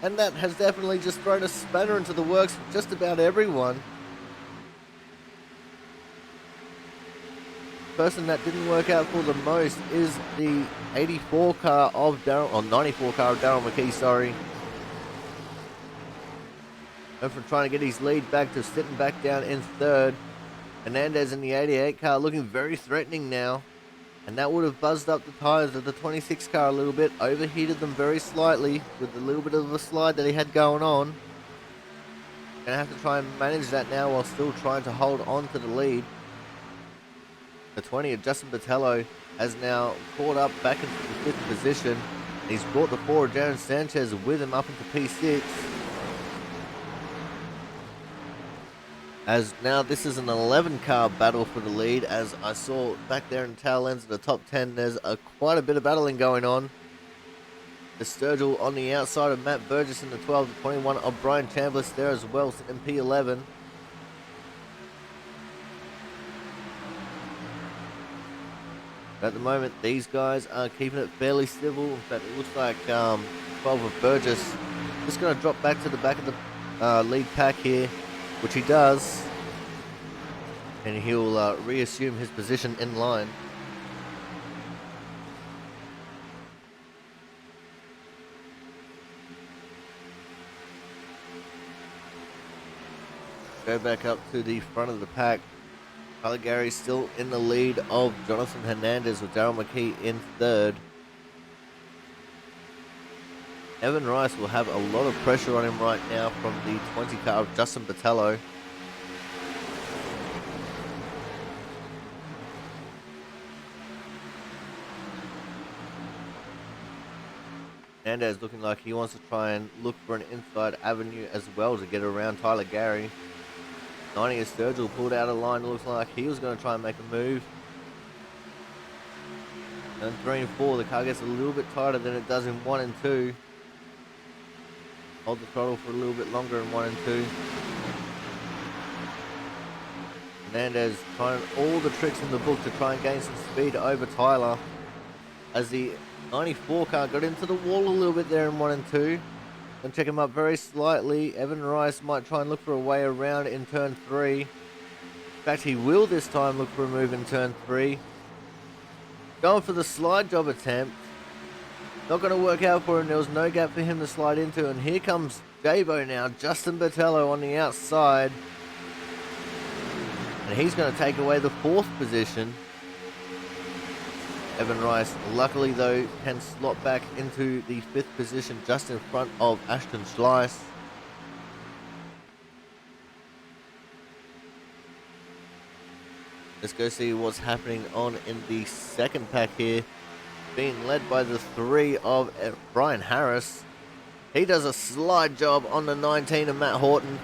[SPEAKER 1] And that has definitely just thrown a spanner into the works for just about everyone. Person that didn't work out for the most is the 84 car of Daryl, or 94 car of Daryl McKee, sorry. And from trying to get his lead back to sitting back down in third. Hernandez in the 88 car looking very threatening now. And that would have buzzed up the tires of the 26 car a little bit, overheated them very slightly with a little bit of a slide that he had going on. Gonna have to try and manage that now while still trying to hold on to the lead. The 20 of Justin Botello has now caught up back into the 5th position. He's brought the 4 of Jaron Sanchez with him up into P6. As now this is an 11-car battle for the lead. As I saw back there in the tail ends of the top 10, there's quite a bit of battling going on. The Sturgill on the outside of Matt Burgess in the 12, the 21 of Brian Chambliss there as well, in P11. At the moment, these guys are keeping it fairly civil. In fact, it looks like 12 of Burgess just going to drop back to the back of the lead pack here, which he does. And he'll reassume his position in line. Go back up to the front of the pack. Tyler Gary still in the lead of Jonathan Hernandez with Daryl McKee in third. Evan Rice will have a lot of pressure on him right now from the 20 car of Justin Botello. Hernandez looking like he wants to try and look for an inside avenue as well to get around Tyler Gary. 90 of Sturgill pulled out of line. It looks like he was going to try and make a move. And 3 and 4, the car gets a little bit tighter than it does in 1 and 2. Hold the throttle for a little bit longer in 1 and 2. Hernandez trying all the tricks in the book to try and gain some speed over Tyler. As the 94 car got into the wall a little bit there in 1 and 2. Gonna check him up very slightly. Evan Rice might try and look for a way around in turn 3. In fact, he will this time look for a move in turn 3. Going for the slide job attempt. Not going to work out for him. There was no gap for him to slide into. And here comes Jabo now. Justin Botello on the outside. And he's going to take away the 4th position. Evan Rice, luckily though, can slot back into the 5th position just in front of Ashton Schleiss. Let's go see what's happening on in the second pack here. Being led by the 3 of Brian Harris. He does a slide job on the 19 of Matt Horton.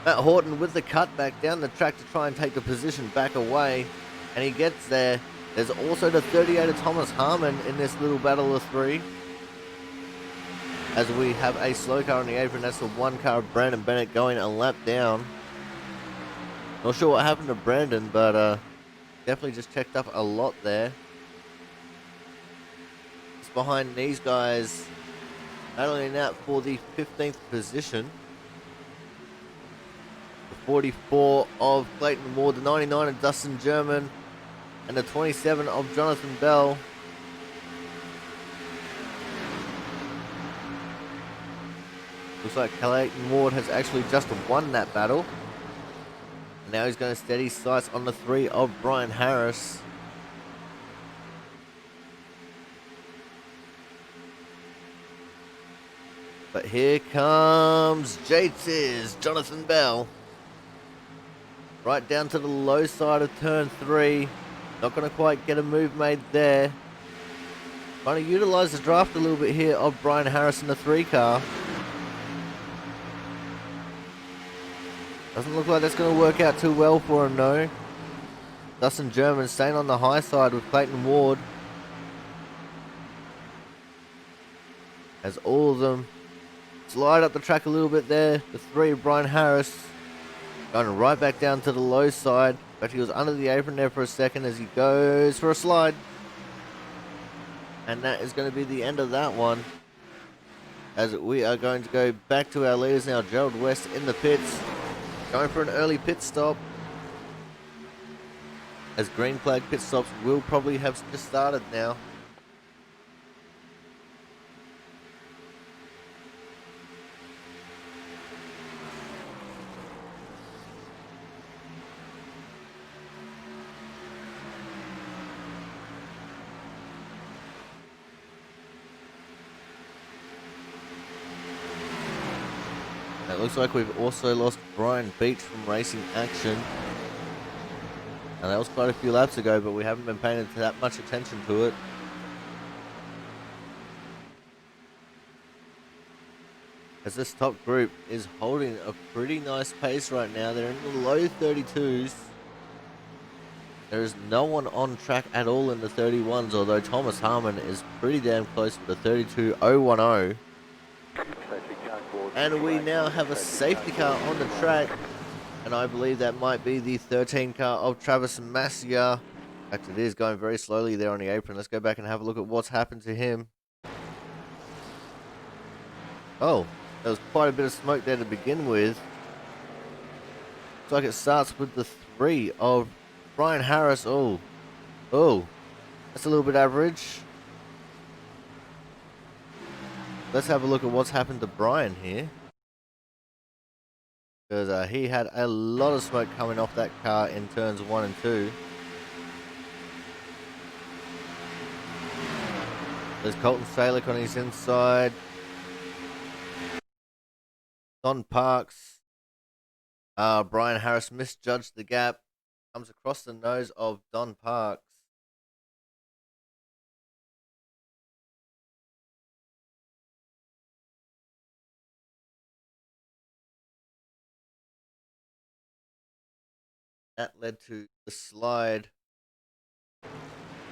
[SPEAKER 1] Matt Horton with the cutback down the track to try and take the position back away. And he gets there. There's also the 38 of Thomas Harmon in this little battle of 3. As we have a slow car on the apron, that's the 1 car of Brandon Bennett going a lap down. Not sure what happened to Brandon, but Definitely just checked up a lot there. It's behind these guys, battling out for the 15th position. The 44 of Clayton Ward, the 99 of Dustin German, and the 27 of Jonathan Bell. Looks like Clayton Ward has actually just won that battle. And now he's going to steady sights on the 3 of Brian Harris. But here comes Jates' Jonathan Bell. Right down to the low side of turn 3. Not going to quite get a move made there. Trying to utilize the draft a little bit here of Brian Harris in the 3 car. Doesn't look like that's going to work out too well for him, no. Dustin German staying on the high side with Clayton Ward. As all of them slide up the track a little bit there. The 3 of Brian Harris going right back down to the low side. But he was under the apron there for a second as he goes for a slide. And that is going to be the end of that one. As we are going to go back to our leaders now. Gerald West in the pits. Going for an early pit stop. As green flag pit stops will probably have just started now. It looks like we've also lost Brian Beach from racing action. And that was quite a few laps ago, but we haven't been paying that much attention to it. As this top group is holding a pretty nice pace right now. They're in the low 32s. There is no one on track at all in the 31s, although Thomas Harmon is pretty damn close with the 32.010. And we now have a safety car on the track. And I believe that might be the 13 car of Travis Massier. In fact, it is going very slowly there on the apron. Let's go back and have a look at what's happened to him. Oh, there was quite a bit of smoke there to begin with. Looks like it starts with the 3 of Brian Harris. Oh, that's a little bit average. Let's have a look at what's happened to Brian here. Because he had a lot of smoke coming off that car in turns 1 and 2. There's Colton Salick on his inside. Don Parks. Brian Harris misjudged the gap. Comes across the nose of Don Parks. That led to the slide.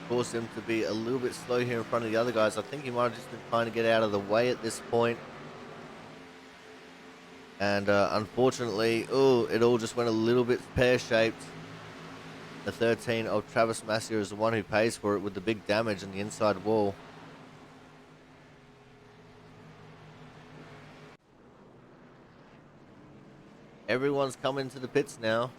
[SPEAKER 1] Forced him to be a little bit slow here in front of the other guys. I think he might have just been trying to get out of the way at this point. And unfortunately, it all just went a little bit pear-shaped. The 13 of Travis Massier is the one who pays for it with the big damage on the inside wall. Everyone's coming to the pits now.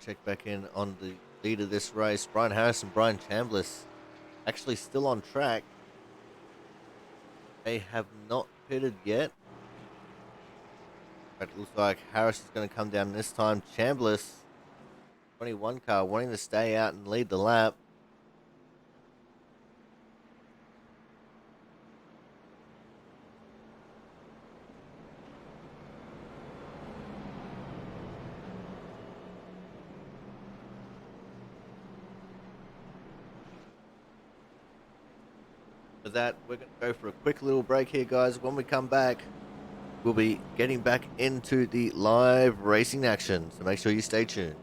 [SPEAKER 1] Check back in on the lead of this race. Brian Harris and Brian Chambliss actually still on track. They have not pitted yet. But it looks like Harris is going to come down this time. Chambliss, 21 car, wanting to stay out and lead the lap. For that, we're going to go for a quick little break here, guys. When we come back, we'll be getting back into the live racing action. So make sure you stay tuned.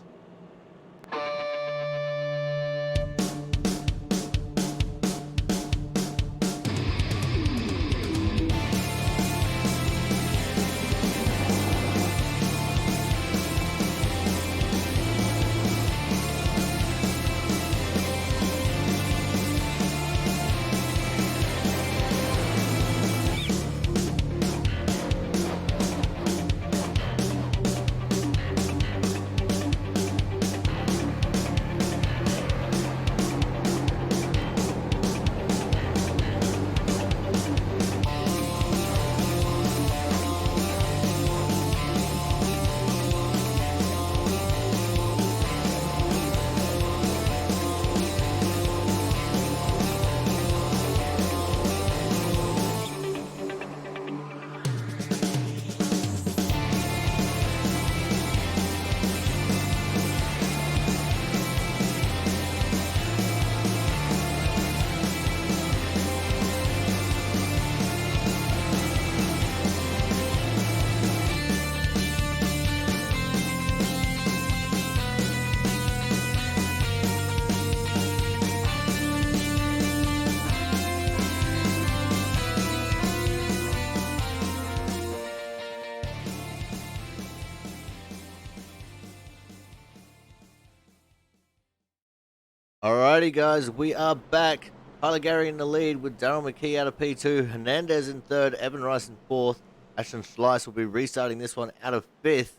[SPEAKER 1] Alrighty, guys, we are back. Tyler Gary in the lead with Daryl McKee out of P2, Hernandez in third, Evan Rice in fourth. Ashton Schleiss will be restarting this one out of fifth.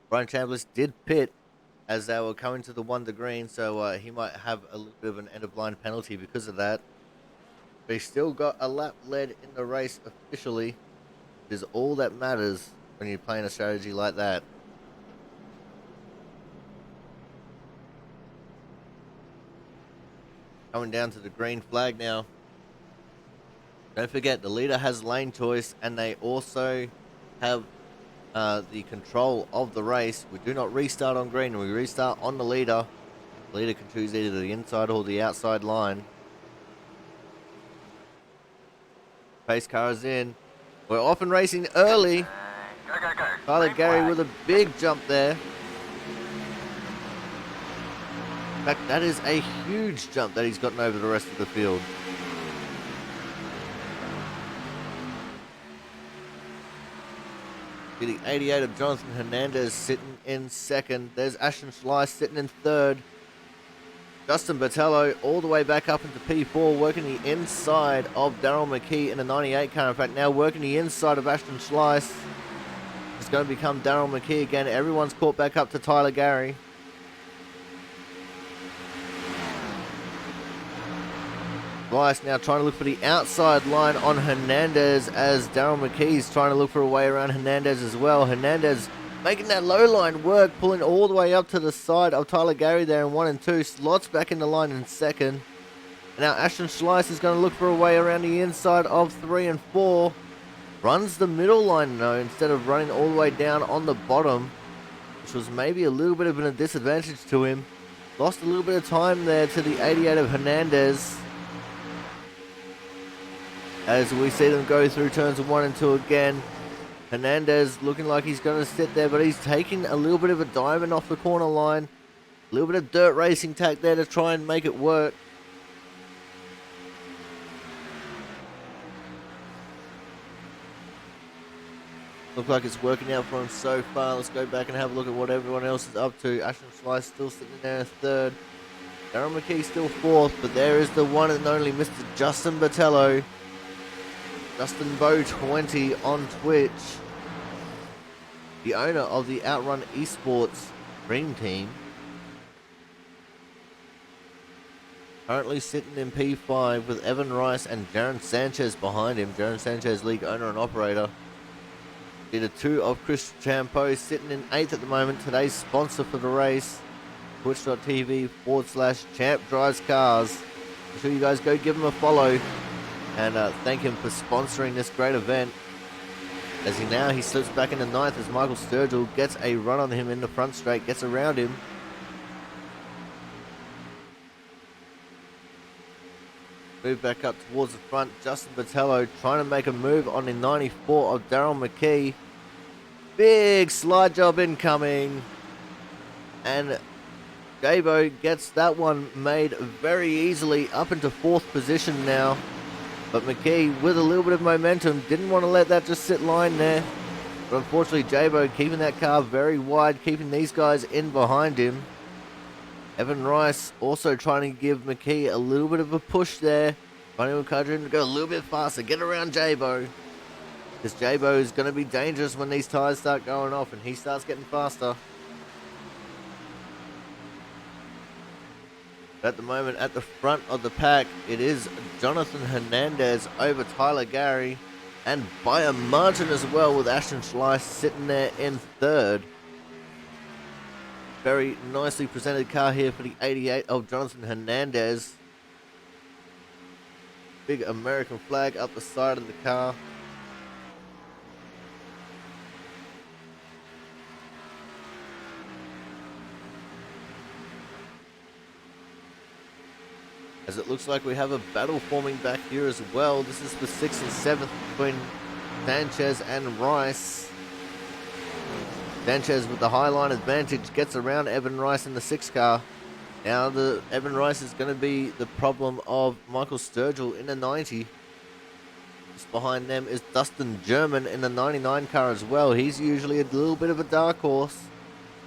[SPEAKER 1] Brian Chambliss did pit as they were coming to the one to green, so he might have a little bit of an end of line penalty because of that. But he still got a lap led in the race officially, which is all that matters when you're playing a strategy like that. Coming down to the green flag now. Don't forget, the leader has lane choice, and they also have the control of the race. We do not restart on green, we restart on the leader. The leader can choose either the inside or the outside line. Pace car is in. We're off and racing early.
[SPEAKER 2] Go.
[SPEAKER 1] Tyler Gary with a big jump there. In fact, that is a huge jump that he's gotten over the rest of the field. The 88 of Jonathan Hernandez sitting in second. There's Ashton Schleiss sitting in third. Justin Botello all the way back up into P4, working the inside of Daryl McKee in a 98 car. In fact, now working the inside of Ashton Schleiss. It's going to become Daryl McKee again. Everyone's caught back up to Tyler Gary. Schleiss now trying to look for the outside line on Hernandez as Daryl McKee's trying to look for a way around Hernandez as well. Hernandez making that low line work, pulling all the way up to the side of Tyler Gary there in 1 and 2. Slots back in the line in second. Now Ashton Schleiss is going to look for a way around the inside of 3 and 4. Runs the middle line though, instead of running all the way down on the bottom, which was maybe a little bit of a disadvantage to him. Lost a little bit of time there to the 88 of Hernandez, as we see them go through turns 1 and 2 again. Hernandez looking like he's going to sit there, but he's taking a little bit of a diamond off the corner line. A little bit of dirt racing tack there to try and make it work. Looks like it's working out for him so far. Let's go back and have a look at what everyone else is up to. Ashton Schleiss still sitting there in third. Darren McKee still fourth, but there is the one and only Mr. Justin Botello. Justin Bow 20 on Twitch, the owner of the Outrun Esports Dream Team. Currently sitting in P5 with Evan Rice and Jaron Sanchez behind him. Jaron Sanchez, league owner and operator. Leader 2 of Chris Champo sitting in 8th at the moment. Today's sponsor for the race, twitch.tv/Champ Drives Cars. Make sure you guys go give him a follow and thank him for sponsoring this great event. As he slips back into 9th as Michael Sturgill gets a run on him in the front straight, gets around him. Move back up towards the front. Justin Botello trying to make a move on the 94 of Daryl McKee. Big slide job incoming. And Jabo gets that one made very easily up into 4th position now. But McKee, with a little bit of momentum, didn't want to let that just sit lying there. But unfortunately, Jabo keeping that car very wide, keeping these guys in behind him. Evan Rice also trying to give McKee a little bit of a push there. Trying to encourage him to go a little bit faster, get around Jabo. Because Jabo is going to be dangerous when these tires start going off and he starts getting faster. At the moment, at the front of the pack, it is Jonathan Hernandez over Tyler Gary, and by a margin as well, with Ashton Schleiss sitting there in 3rd. Very nicely presented car here for the 88 of Jonathan Hernandez. Big American flag up the side of the car. As it looks like we have a battle forming back here as well. This is for 6th and 7th between Sanchez and Rice. Sanchez with the high line advantage gets around Evan Rice in the 6 car. Now the Evan Rice is going to be the problem of Michael Sturgill in the 90. Just behind them is Dustin German in the 99 car as well. He's usually a little bit of a dark horse.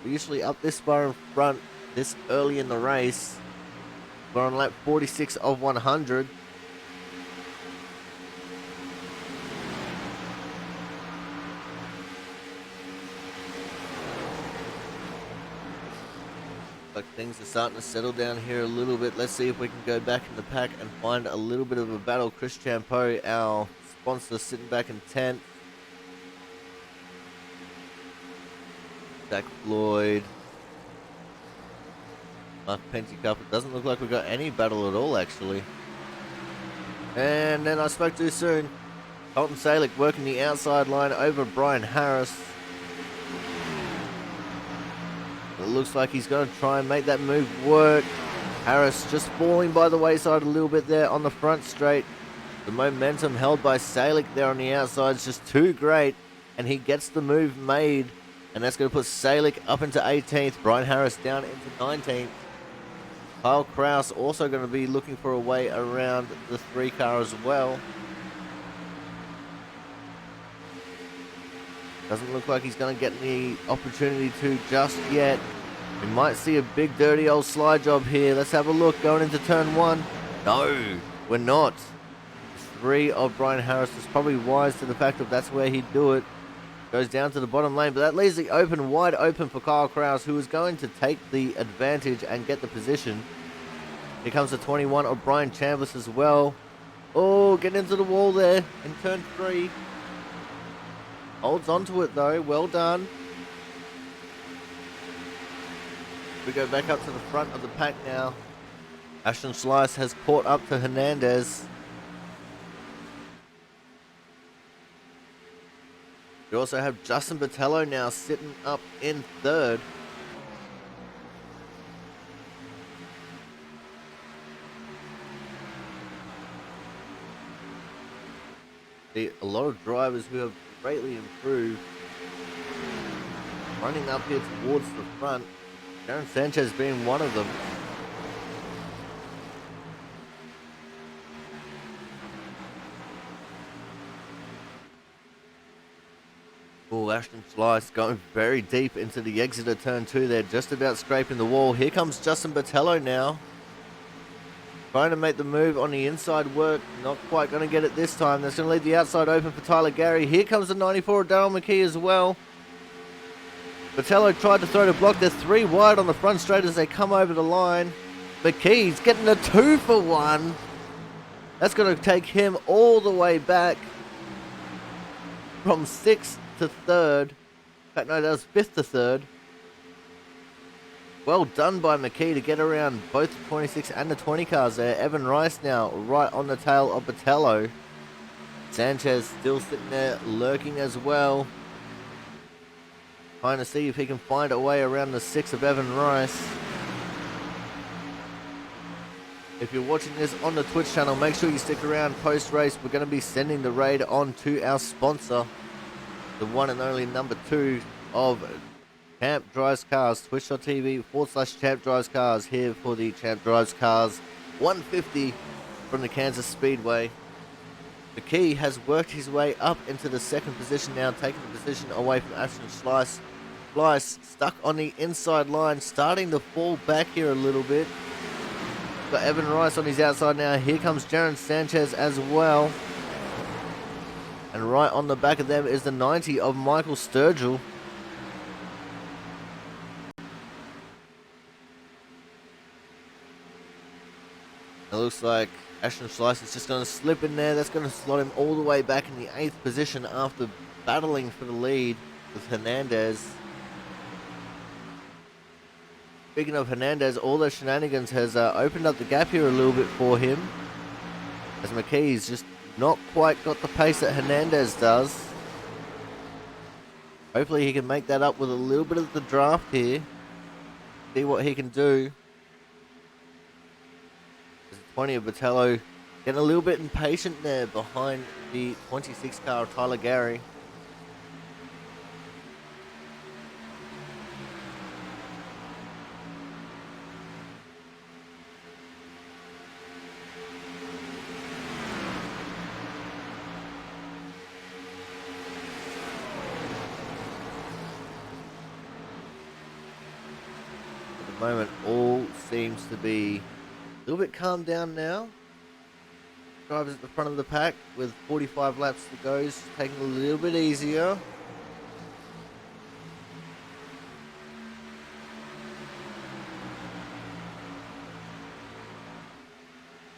[SPEAKER 1] We're usually up this far in front this early in the race. We're on lap 46 of 100. Like things are starting to settle down here a little bit. Let's see if we can go back in the pack and find a little bit of a battle. Chris Champeau, our sponsor, sitting back in 10th. Zach Floyd. Mark Penticup. It doesn't look like we've got any battle at all, actually. And then I spoke too soon. Colton Salick working the outside line over Brian Harris. It looks like he's going to try and make that move work. Harris just falling by the wayside a little bit there on the front straight. The momentum held by Salick there on the outside is just too great. And he gets the move made. And that's going to put Salick up into 18th. Brian Harris down into 19th. Kyle Kraus also going to be looking for a way around the 3 car as well. Doesn't look like he's going to get the opportunity to just yet. We might see a big dirty old slide job here. Let's have a look going into turn 1. No, we're not. 3 of Brian Harris is probably wise to the fact that that's where he'd do it. Goes down to the bottom lane, but that leaves the open wide open for Kyle Kraus, who is going to take the advantage and get the position. Here comes the 21 of Brian Chambliss as well. Oh, getting into the wall there in turn 3. Holds onto it though, well done. We go back up to the front of the pack now. Ashton Schleiss has caught up to Hernandez. We also have Justin Botello now sitting up in 3rd. See a lot of drivers who have greatly improved. Running up here towards the front. Aaron Sanchez being one of them. Oh, Ashton Schleiss going very deep into the exit of turn 2 there, just about scraping the wall. Here comes Justin Botello now. Trying to make the move on the inside work. Not quite going to get it this time. That's going to leave the outside open for Tyler Gary. Here comes the 94 of Daryl McKee as well. Botello tried to throw the block. They're 3 wide on the front straight as they come over the line. McKee's getting a 2 for 1. That's going to take him all the way back from 6th to 3rd. In fact, no, that was 5th to 3rd. Well done by McKee to get around both the 26 and the 20 cars there. Evan Rice now right on the tail of Botello. Sanchez still sitting there lurking as well. Trying to see if he can find a way around the 6 of Evan Rice. If you're watching this on the Twitch channel, make sure you stick around post-race. We're going to be sending the raid on to our sponsor, the one and only number 2 of Champ Drives Cars, twitch.tv/Champ Drives Cars, here for the Champ Drives Cars 150 from the Kansas Speedway. McKee has worked his way up into the second position now, taking the position away from Ashton Slice. Slice stuck on the inside line, starting to fall back here a little bit. Got Evan Rice on his outside now. Here comes Jaron Sanchez as well. And right on the back of them is the 90 of Michael Sturgill. It looks like Ashton Slice is just going to slip in there. That's going to slot him all the way back in the 8th position after battling for the lead with Hernandez. Speaking of Hernandez, all those shenanigans has opened up the gap here a little bit for him, as McKee's just not quite got the pace that Hernandez does. Hopefully he can make that up with a little bit of the draft here. See what he can do. There's 20 of Botello getting a little bit impatient there behind the 26 car of Tyler Gary. Moment all seems to be a little bit calmed down now. Drivers at the front of the pack with 45 laps to go, just taking a little bit easier.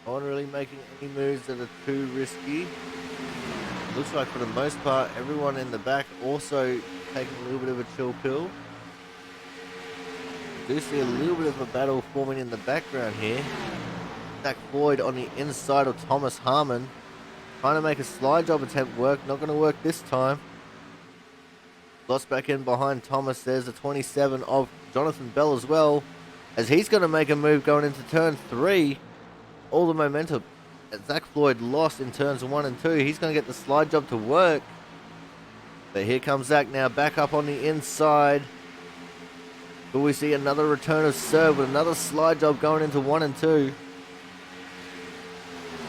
[SPEAKER 1] Not really making any moves that are too risky. Looks like for the most part everyone in the back also taking a little bit of a chill pill. Do see a little bit of a battle forming in the background here. Zach Floyd on the inside of Thomas Harmon, trying to make a slide job attempt work. Not going to work this time. Lost back in behind Thomas. There's the 27 of Jonathan Bell as well, as he's going to make a move going into turn 3. All the momentum that Zach Floyd lost in turns 1 and 2. He's going to get the slide job to work. But here comes Zach now, back up on the inside. Will we see another return of serve with another slide job going into 1 and 2?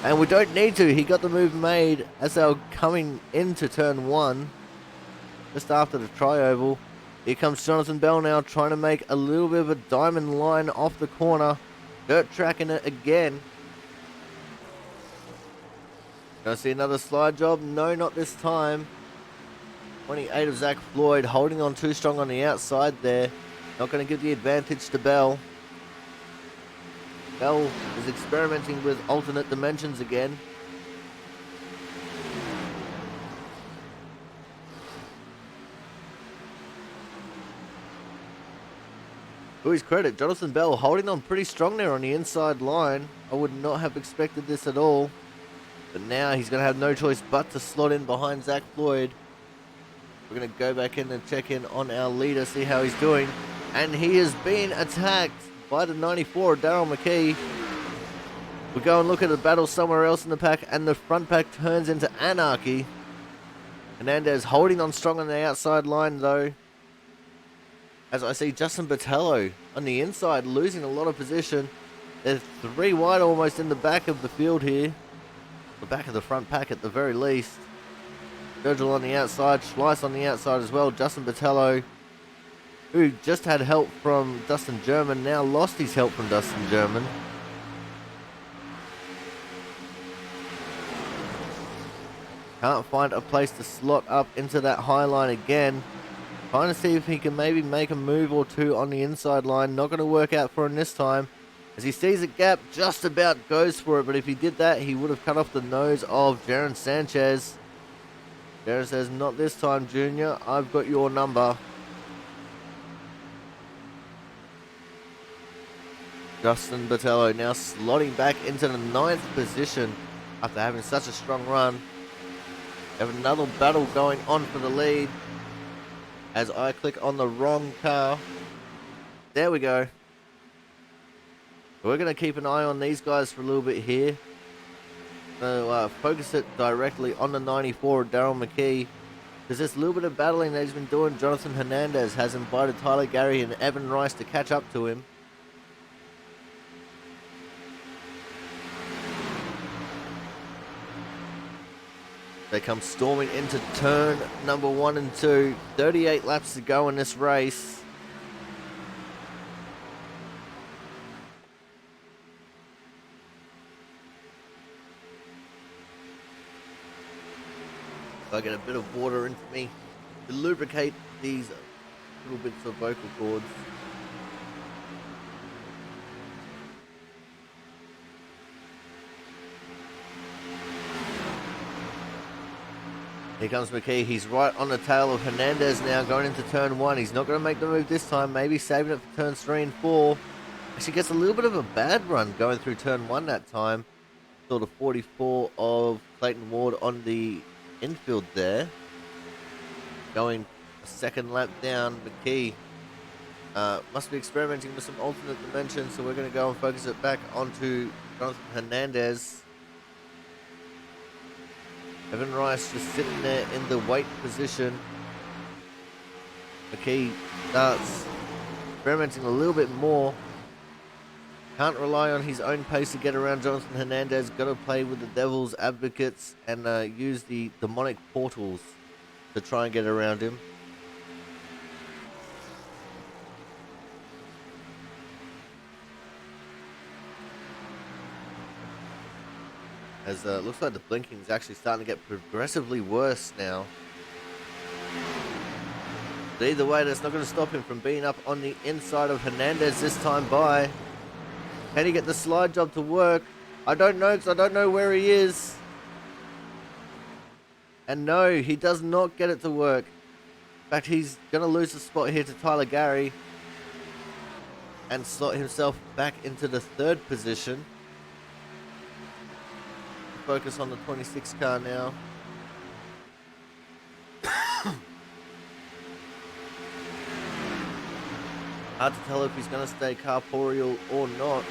[SPEAKER 1] And we don't need to. He got the move made as they were coming into turn 1, just after the tri-oval. Here comes Jonathan Bell now, trying to make a little bit of a diamond line off the corner. Dirt tracking it again. Gonna see another slide job? No, not this time. 28 of Zach Floyd holding on too strong on the outside there. Not going to give the advantage to Bell. Bell is experimenting with alternate dimensions again. To his credit, Jonathan Bell holding on pretty strong there on the inside line. I would not have expected this at all. But now he's going to have no choice but to slot in behind Zach Floyd. We're going to go back in and check in on our leader, see how he's doing. And he has been attacked by the 94 of Daryl McKee. We go and look at the battle somewhere else in the pack, and the front pack turns into anarchy. Hernandez holding on strong on the outside line though, as I see Justin Botello on the inside losing a lot of position. There's 3 wide almost in the back of the field here. The back of the front pack at the very least. Virgil on the outside, Schleiss on the outside as well. Justin Botello, who just had help from Dustin German, now lost his help from Dustin German. Can't find a place to slot up into that high line again. Trying to see if he can maybe make a move or two on the inside line. Not going to work out for him this time. As he sees a gap, just about goes for it. But if he did that, he would have cut off the nose of Jaron Sanchez. Jaron says, not this time, Junior. I've got your number. Justin Botello now slotting back into the 9th position after having such a strong run. We have another battle going on for the lead as I click on the wrong car. There we go. We're going to keep an eye on these guys for a little bit here. So focus it directly on the 94 of Daryl McKee. Because this little bit of battling that he's been doing, Jonathan Hernandez has invited Tyler Gary and Evan Rice to catch up to him. They come storming into turn number 1 and 2. 38 laps to go in this race. I get a bit of water into me to lubricate these little bits of vocal cords. Here comes McKee. He's right on the tail of Hernandez now going into turn 1. He's not going to make the move this time. Maybe saving it for turns 3 and 4. Actually gets a little bit of a bad run going through turn 1 that time. Sort of 44 of Clayton Ward on the infield there. Going a second lap down. McKee must be experimenting with some alternate dimensions. So we're going to go and focus it back onto Jonathan Hernandez. Evan Rice just sitting there in the wait position. McKee starts experimenting a little bit more. Can't rely on his own pace to get around Jonathan Hernandez. Got to play with the devil's advocates and use the demonic portals to try and get around him. As looks like the blinking is actually starting to get progressively worse now. But either way, that's not going to stop him from being up on the inside of Hernandez this time by. Can he get the slide job to work? I don't know, because I don't know where he is. And no, he does not get it to work. In fact, he's going to lose the spot here to Tyler Gary and slot himself back into the 3rd position. Focus on the 26 car now. Hard to tell if he's going to stay corporeal or not.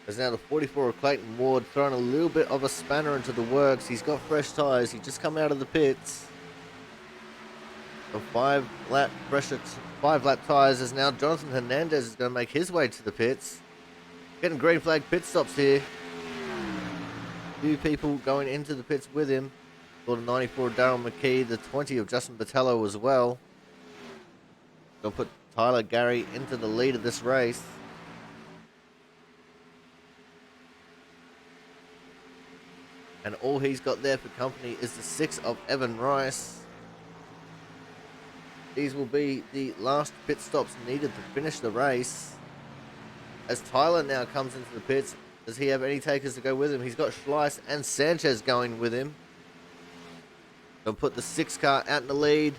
[SPEAKER 1] As now the 44 of Clayton Ward throwing a little bit of a spanner into the works. He's got fresh tyres. He just come out of the pits. The 5 lap tyres as now Jonathan Hernandez is going to make his way to the pits. Getting green flag pit stops here. Few people going into the pits with him. For the 94 of Daryl McKee, the 20 of Justin Botello as well. Going to put Tyler Gary into the lead of this race. And all he's got there for company is the 6 of Evan Rice. These will be the last pit stops needed to finish the race. As Tyler now comes into the pits, does he have any takers to go with him? He's got Schleiss and Sanchez going with him. They'll put the 6 car out in the lead.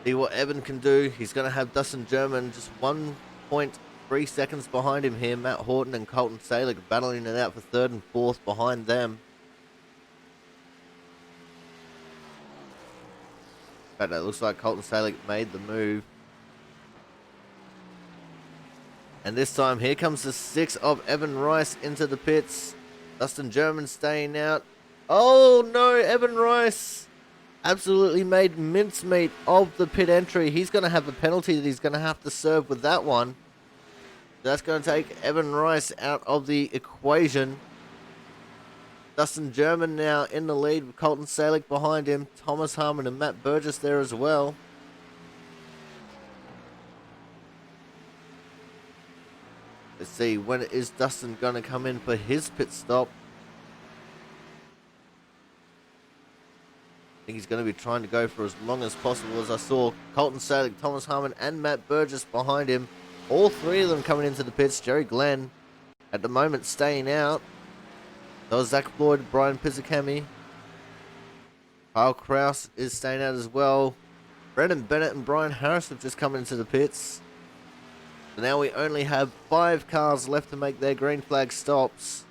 [SPEAKER 1] See what Evan can do. He's going to have Dustin German just 1.3 seconds behind him here. Matt Horton and Colton Salick battling it out for 3rd and 4th behind them. In fact, it looks like Colton Salick made the move. And this time, here comes the 6 of Evan Rice into the pits. Dustin German staying out. Oh no, Evan Rice absolutely made mincemeat of the pit entry. He's going to have a penalty that he's going to have to serve with that one. That's going to take Evan Rice out of the equation. Dustin German now in the lead with Colton Salick behind him. Thomas Harmon and Matt Burgess there as well. Let's see, when is Dustin going to come in for his pit stop? I think he's going to be trying to go for as long as possible. As I saw Colton Sadek, Thomas Harmon, and Matt Burgess behind him. All three of them coming into the pits. Jerry Glenn at the moment staying out. That was Zach Floyd, Brian Pizzicami. Kyle Kraus is staying out as well. Brendan Bennett and Brian Harris have just come into the pits. So now we only have 5 cars left to make their green flag stops.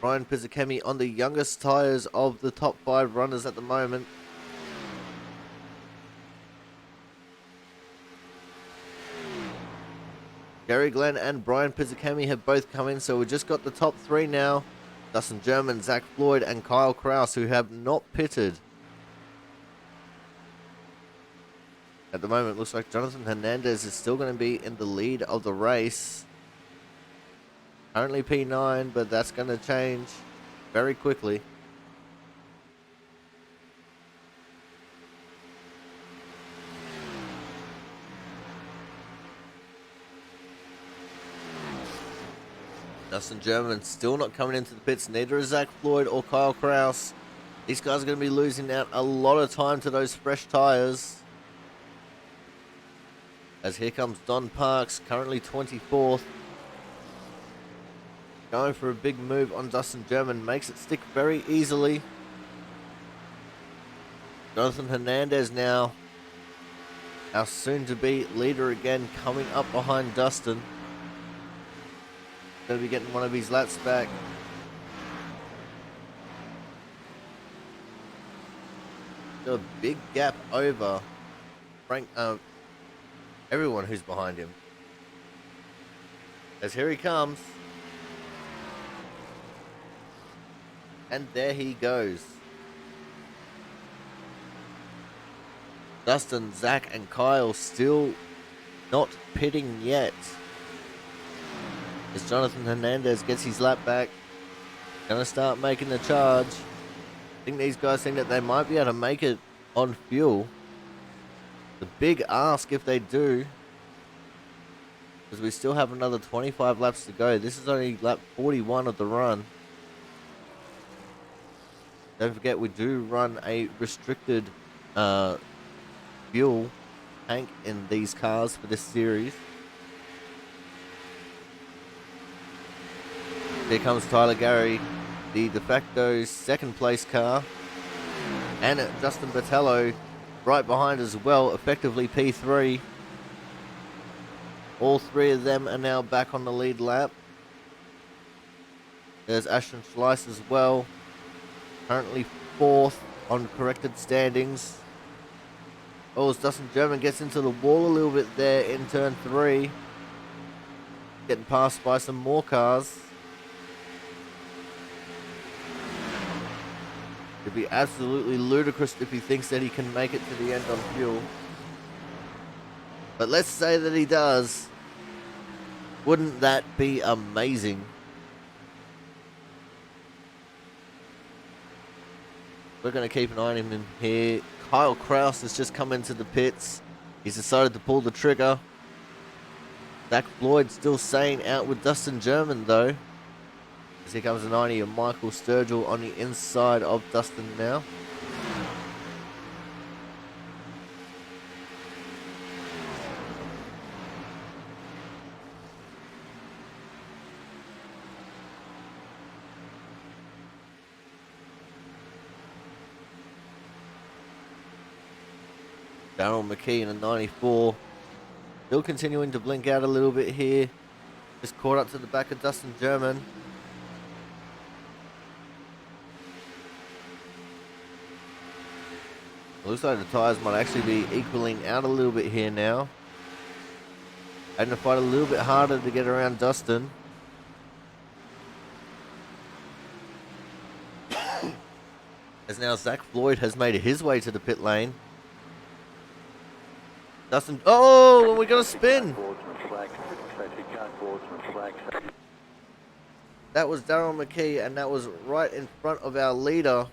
[SPEAKER 1] Brian Pizzicami on the youngest tyres of the top 5 runners at the moment. Gary Glenn and Brian Pizzicami have both come in, so we've just got the top 3 now. Dustin German, Zach Floyd, and Kyle Kraus, who have not pitted. At the moment, looks like Jonathan Hernandez is still going to be in the lead of the race. Currently P9, but that's going to change very quickly. Dustin German still not coming into the pits. Neither is Zach Floyd or Kyle Kraus. These guys are going to be losing out a lot of time to those fresh tyres. As here comes Don Parks, currently 24th. Going for a big move on Dustin German. Makes it stick very easily. Jonathan Hernandez now, our soon-to-be leader again, coming up behind Dustin. Going to be getting one of his laps back. Got a big gap over Frank, everyone who's behind him. As here he comes. And there he goes. Dustin, Zach, and Kyle still not pitting yet. As Jonathan Hernandez gets his lap back. Gonna start making the charge. I think these guys think that they might be able to make it on fuel. The big ask if they do. Because we still have another 25 laps to go. This is only lap 41 of the run. Don't forget we do run a restricted fuel tank in these cars for this series. Here comes Tyler Gary, the de facto second place car. And Justin Botello right behind as well, effectively P3. All 3 of them are now back on the lead lap. There's Ashton Schleiss as well. Currently 4th on corrected standings. Oh, as Dustin German gets into the wall a little bit there in turn 3. Getting passed by some more cars. It'd be absolutely ludicrous if he thinks that he can make it to the end on fuel. But let's say that he does. Wouldn't that be amazing? We're going to keep an eye on him in here. Kyle Kraus has just come into the pits. He's decided to pull the trigger. Zach Floyd still staying out with Dustin German though. As here comes the 90 of Michael Sturgill on the inside of Dustin now. Darryl McKee in a 94. Still continuing to blink out a little bit here. Just caught up to the back of Dustin German. Looks like the tyres might actually be equaling out a little bit here now. Having to fight a little bit harder to get around Dustin. As now Zach Floyd has made his way to the pit lane. Dustin, oh, we got a spin. That was Darryl McKee, and that was right in front of our leader.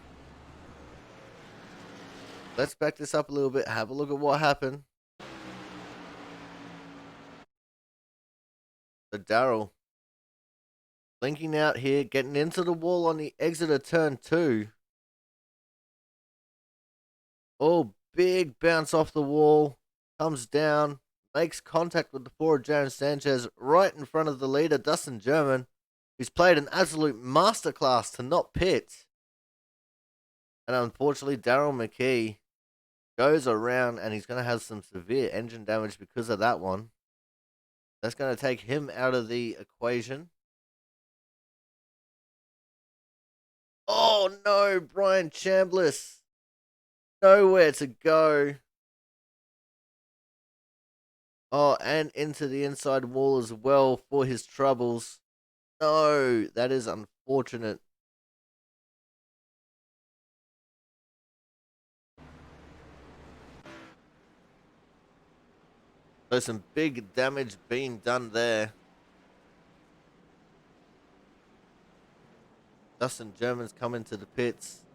[SPEAKER 1] Let's back this up a little bit, have a look at what happened. Darrell. Linking out here, getting into the wall on the exit of turn 2. Oh, big bounce off the wall. Comes down, makes contact with the forward Jaron Sanchez right in front of the leader, Dustin German, who's played an absolute masterclass to not pit. And unfortunately, Darrell McKee goes around and he's going to have some severe engine damage because of that one. That's going to take him out of the equation. Oh no, Brian Chambliss. Nowhere to go. Oh, and into the inside wall as well for his troubles. No, that is unfortunate. So some big damage being done there. Dustin German's come into the pits.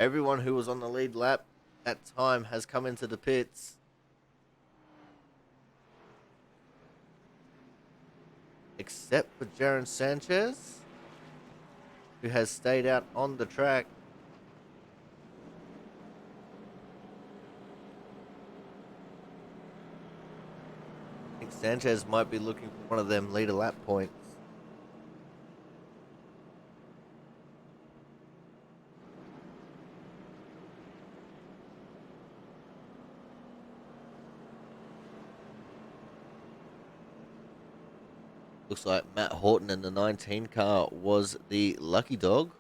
[SPEAKER 1] Everyone who was on the lead lap at time has come into the pits. Except for Jaron Sanchez, who has stayed out on the track. I think Sanchez might be looking for one of them leader lap points. Looks like Matt Horton in the 19 car was the lucky dog.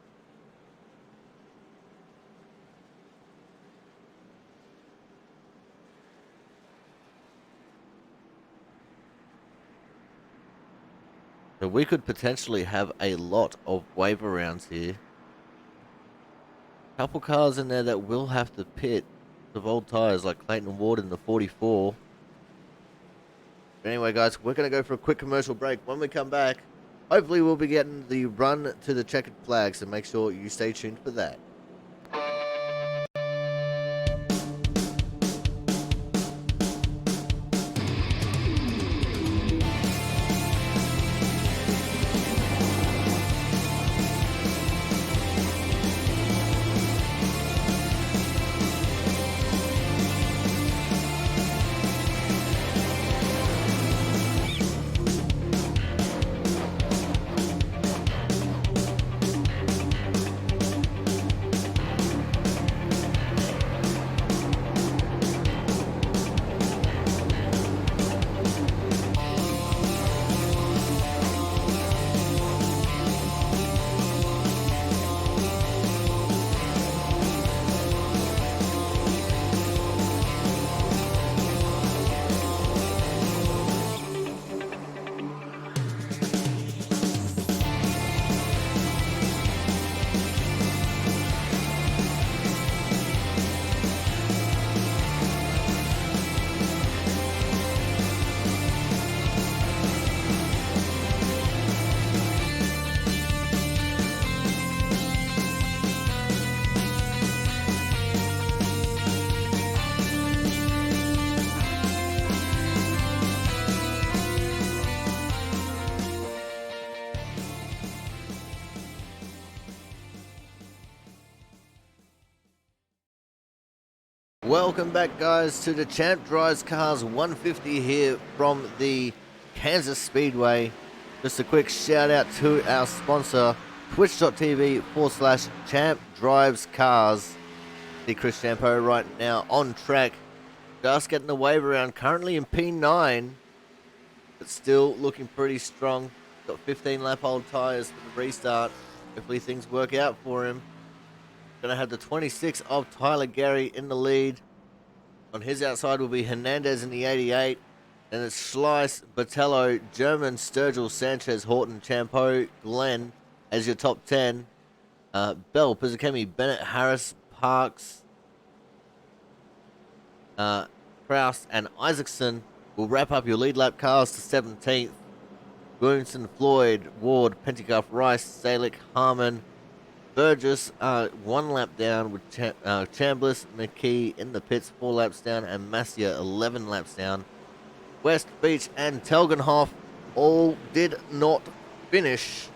[SPEAKER 1] So we could potentially have a lot of waiver rounds here. Couple cars in there that will have to pit of old tires, like Clayton Ward in the 44. But anyway, guys, we're going to go for a quick commercial break. When we come back, hopefully we'll be getting the run to the checkered flag, so make sure you stay tuned for that. Welcome back, guys, to the Champ Drives Cars 150 here from the Kansas Speedway. Just a quick shout out to our sponsor, twitch.tv/Champ Drives Cars. See Chris Champo right now on track, just getting the wave around, currently in P9, but still looking pretty strong. Got 15 lap old tires for the restart. Hopefully things work out for him. Going to have the 26 of Tyler Gary in the lead. On his outside will be Hernandez in the 88. And it's Slice, Botello, German, Sturgill, Sanchez, Horton, Champo, Glenn as your top 10. Bell, Pizzakemi, Bennett, Harris, Parks, Kraus, and Isaacson will wrap up your lead lap cars to 17th. Williamson, Floyd, Ward, Pentecoff, Rice, Salick, Harmon, Burgess, 1 lap down with Chambliss, McKee in the pits, 4 laps down, and Massier 11 laps down. West, Beach, and Telgenhoff all did not finish.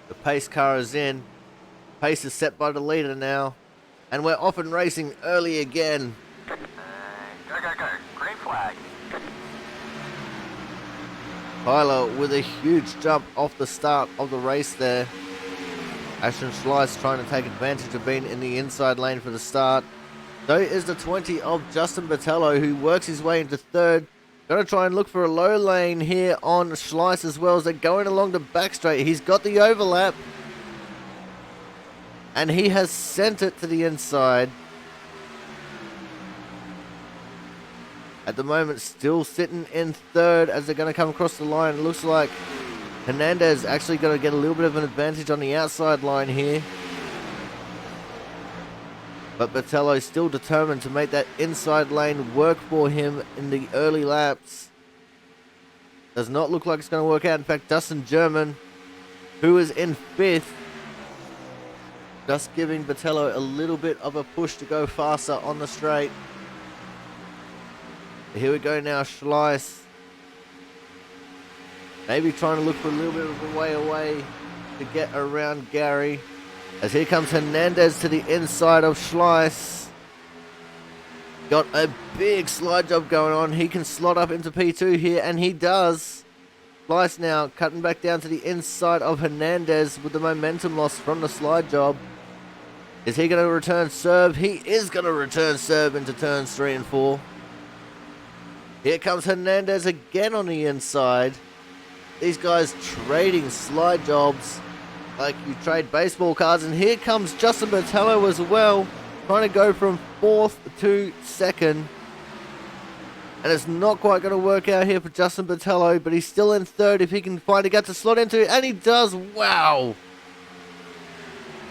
[SPEAKER 1] The pace car is in. Pace is set by the leader now. And we're off and racing early again.
[SPEAKER 2] Go. Green flag.
[SPEAKER 1] Tyler with a huge jump off the start of the race there. Ashton Schleiss trying to take advantage of being in the inside lane for the start. So is the 20 of Justin Botello, who works his way into third. Going to try and look for a low lane here on Schleiss as well as they're going along the back straight. He's got the overlap. And he has sent it to the inside. At the moment, still sitting in third as they're going to come across the line. It looks like Hernandez actually going to get a little bit of an advantage on the outside line here. But Botello still determined to make that inside lane work for him in the early laps. Does not look like it's going to work out. In fact, Dustin German, who is in fifth, just giving Botello a little bit of a push to go faster on the straight. Here we go now, Schleiss. Maybe trying to look for a little bit of a way away to get around Gary. As here comes Hernandez to the inside of Schleiss. Got a big slide job going on. He can slot up into P2 here, and he does. Schleiss now cutting back down to the inside of Hernandez with the momentum loss from the slide job. Is he going to return serve? He is going to return serve into turns 3 and 4. Here comes Hernandez again on the inside. These guys trading slide jobs like you trade baseball cards. And here comes Justin Botello as well, trying to go from 4th to 2nd. And it's not quite going to work out here for Justin Botello, but he's still in 3rd if he can find a gap to slot into. And he does. Wow.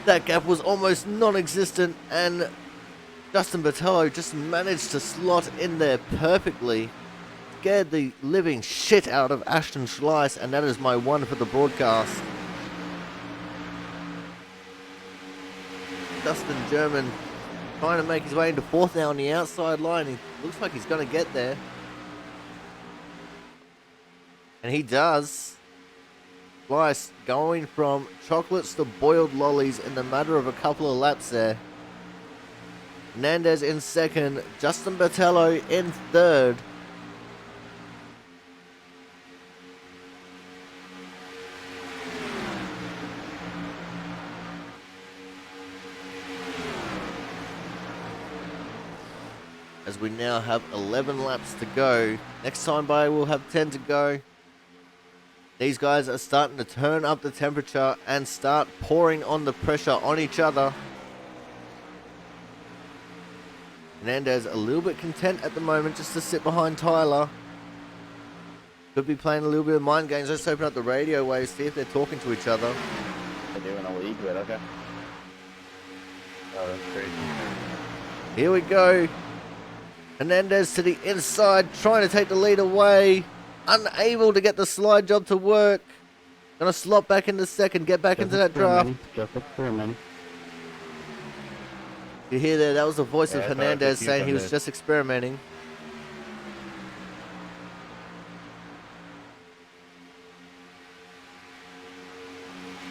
[SPEAKER 1] That gap was almost non-existent, and Justin Botello just managed to slot in there perfectly. Scared the living shit out of Ashton Schleiss, and that is my one for the broadcast. Dustin German trying to make his way into 4th now on the outside line. He looks like he's going to get there. And he does. Schleiss going from chocolates to boiled lollies in the matter of a couple of laps there. Hernandez in 2nd. Justin Botello in 3rd. As we now have 11 laps to go. Next time by we'll have 10 to go. These guys are starting to turn up the temperature and start pouring on the pressure on each other. Hernandez a little bit content at the moment just to sit behind Tyler. Could be playing a little bit of mind games. Let's open up the radio waves, see if they're talking to each other.
[SPEAKER 3] They're doing a league, but okay. Oh, that's crazy.
[SPEAKER 1] Here we go. Hernandez to the inside, trying to take the lead away. Unable to get the slide job to work. Gonna slot back into 2nd, get back into that draft. You hear there, that was the voice of Hernandez saying he was just experimenting.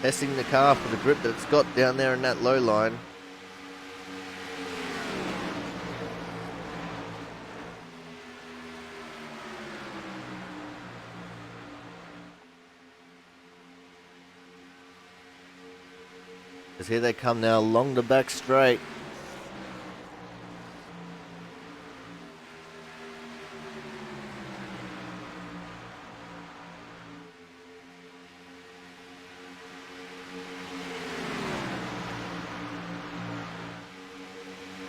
[SPEAKER 1] Testing the car for the grip that it's got down there in that low line. As here they come now along the back straight.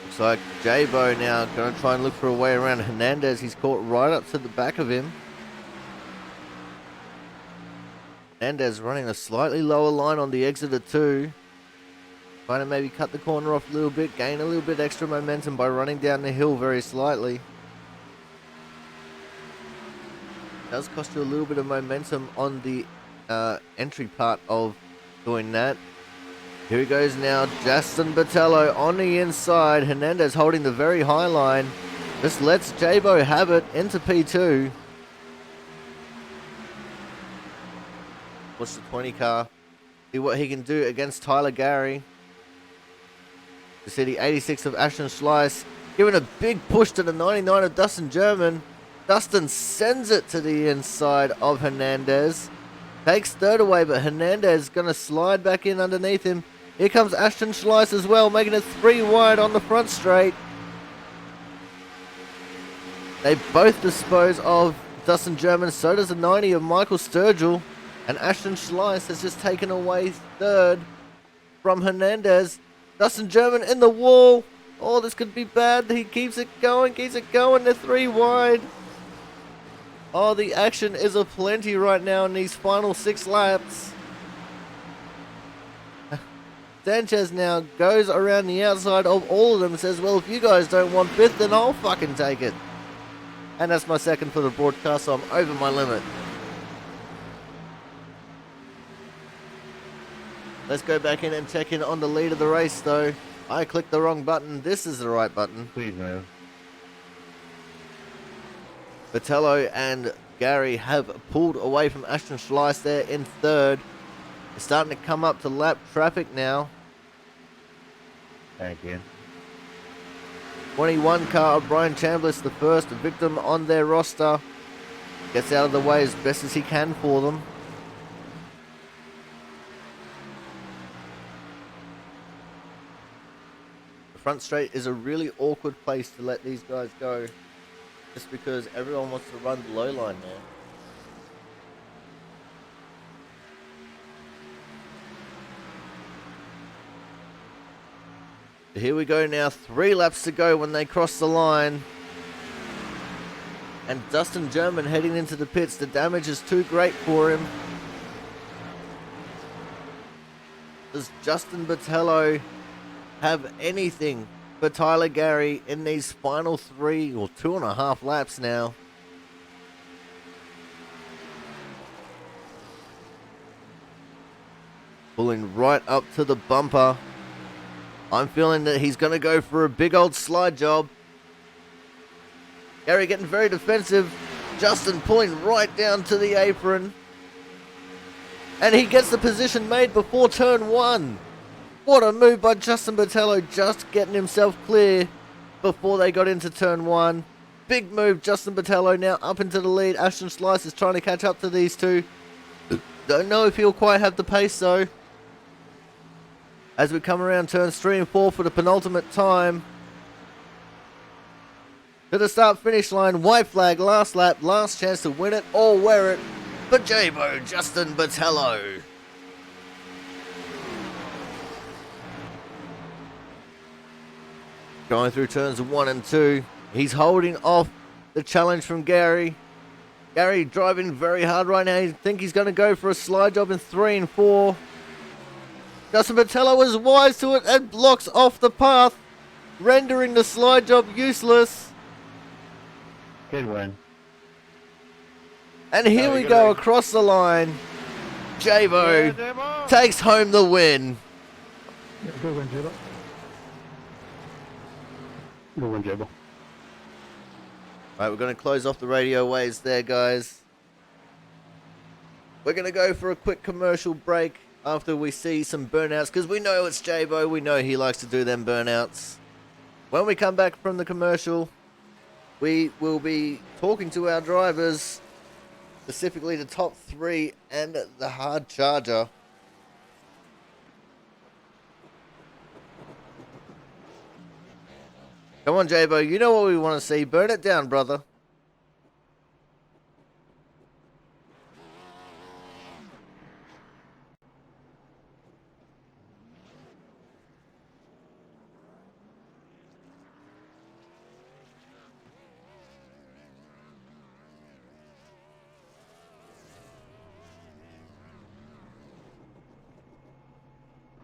[SPEAKER 1] Looks like J-Bo now going to try and look for a way around Hernandez. He's caught right up to the back of him. Hernandez running a slightly lower line on the exit of 2. Trying to maybe cut the corner off a little bit, gain a little bit extra momentum by running down the hill very slightly. Does cost you a little bit of momentum on the entry part of doing that. Here he goes now, Justin Botello on the inside. Hernandez holding the very high line. Just lets J-Bo have it into P2. Watch the 20 car. See what he can do against Tyler Gary. You see the 86 of Ashton Schleiss giving a big push to the 99 of Dustin German. Dustin sends it to the inside of Hernandez. Takes third away, but Hernandez is going to slide back in underneath him. Here comes Ashton Schleiss as well, making it 3 wide on the front straight. They both dispose of Dustin German. So does the 90 of Michael Sturgill. And Ashton Schleiss has just taken away third from Hernandez. Dustin German in the wall. Oh, this could be bad. He keeps it going, They're 3 wide. Oh, the action is aplenty right now in these final 6 laps. Sanchez now goes around the outside of all of them and says, well, if you guys don't want 5th, then I'll fucking take it. And that's my second for the broadcast, so I'm over my limit. Let's go back in and check in on the lead of the race, though. I clicked the wrong button. This is the right button.
[SPEAKER 3] Please, man.
[SPEAKER 1] Vitello and Gary have pulled away from Ashton Schleiss there in third. It's starting to come up to lap traffic now.
[SPEAKER 3] Thank you.
[SPEAKER 1] 21 car of Brian Chambliss, the first victim on their roster. Gets out of the way as best as he can for them. The front straight is a really awkward place to let these guys go. Just because everyone wants to run the low line now. Here we go now, 3 laps to go when they cross the line. And Dustin German heading into the pits. The damage is too great for him. Does Justin Botello have anything for Tyler Gary in these final 3 or 2.5 laps now? Pulling right up to the bumper. I'm feeling that he's going to go for a big old slide job. Gary getting very defensive. Justin pulling right down to the apron. And he gets the position made before turn 1. What a move by Justin Botello, just getting himself clear before they got into turn 1. Big move, Justin Botello now up into the lead. Ashton Schleiss is trying to catch up to these two. Don't know if he'll quite have the pace though. As we come around turns 3 and 4 for the penultimate time. To the start-finish line, white flag, last lap, last chance to win it or wear it for J-Bo, Justin Botello. Going through turns 1 and 2. He's holding off the challenge from Gary. Gary driving very hard right now. I think he's going to go for a slide job in 3 and 4. Justin Botello is wise to it and blocks off the path, rendering the slide job useless.
[SPEAKER 3] Good win.
[SPEAKER 1] And here we go across the line. J-Bo takes home the win.
[SPEAKER 4] Yeah, good win, J-Bo.
[SPEAKER 3] Good win, J-Bo.
[SPEAKER 1] Alright, we're going to close off the radio waves there, guys. We're going to go for a quick commercial break after we see some burnouts, because we know it's J-Bo. We know he likes to do them burnouts. When we come back from the commercial, we will be talking to our drivers, specifically the top 3 and the hard charger. Come on, J-Bo, you know what we want to see. Burn it down, brother.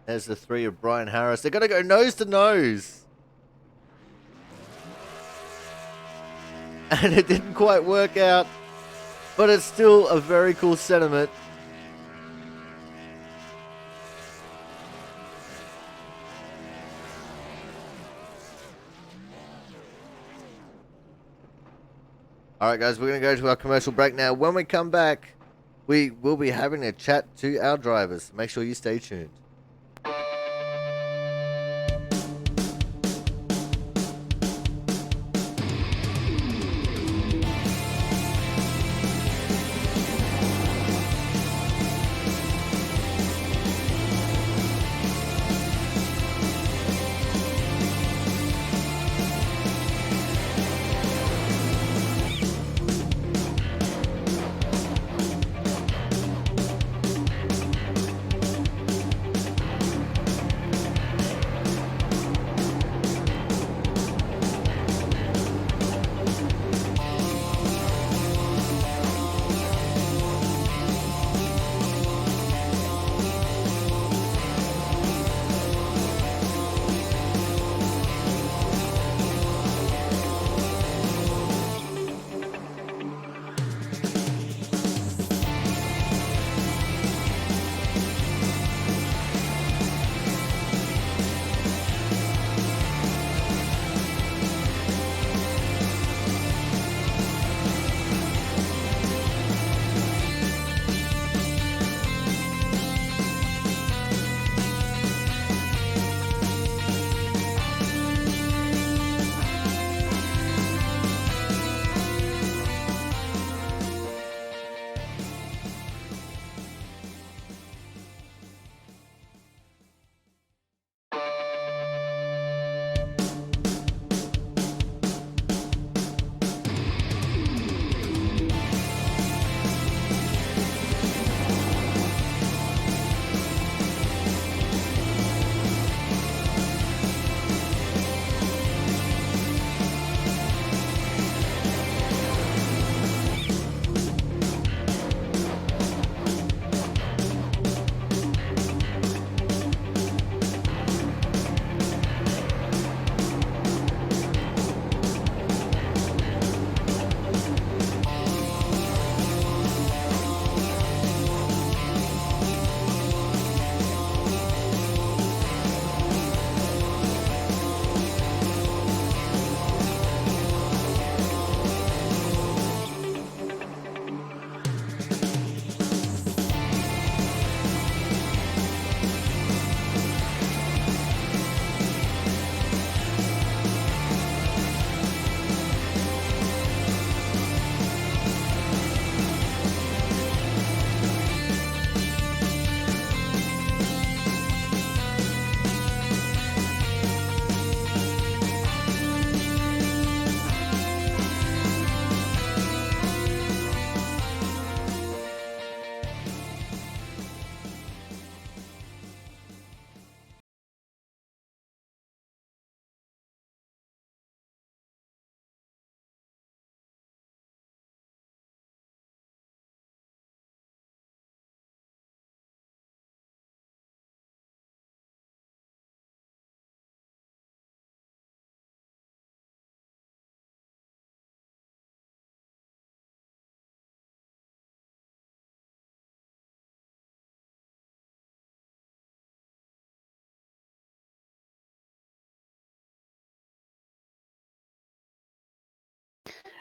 [SPEAKER 1] There's the 3 of Brian Harris. They're going to go nose to nose. And it didn't quite work out, but it's still a very cool sentiment. Alright guys, we're going to go to our commercial break now. When we come back, We will be having a chat to our drivers. Make sure you stay tuned.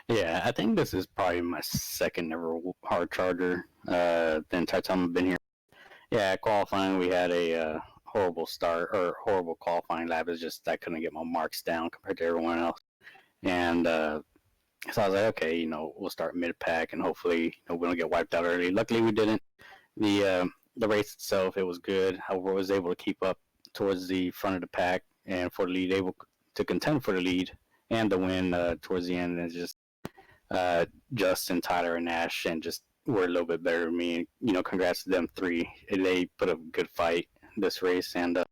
[SPEAKER 3] Yeah, I think this is probably my second ever hard charger. The entire time I've been here. Yeah, qualifying we had a horrible start or horrible qualifying lap. It's just I couldn't get my marks down compared to everyone else, and so I was like, okay, we'll start mid pack and hopefully we don't get wiped out early. Luckily, we didn't. The race itself, it was good. However, I was able to keep up towards the front of the pack and for the lead, able to contend for the lead and the win towards the end. And just Justin, Tyler, and Nash, and just were a little bit better than me. Congrats to them three. They put up a good fight this race, and other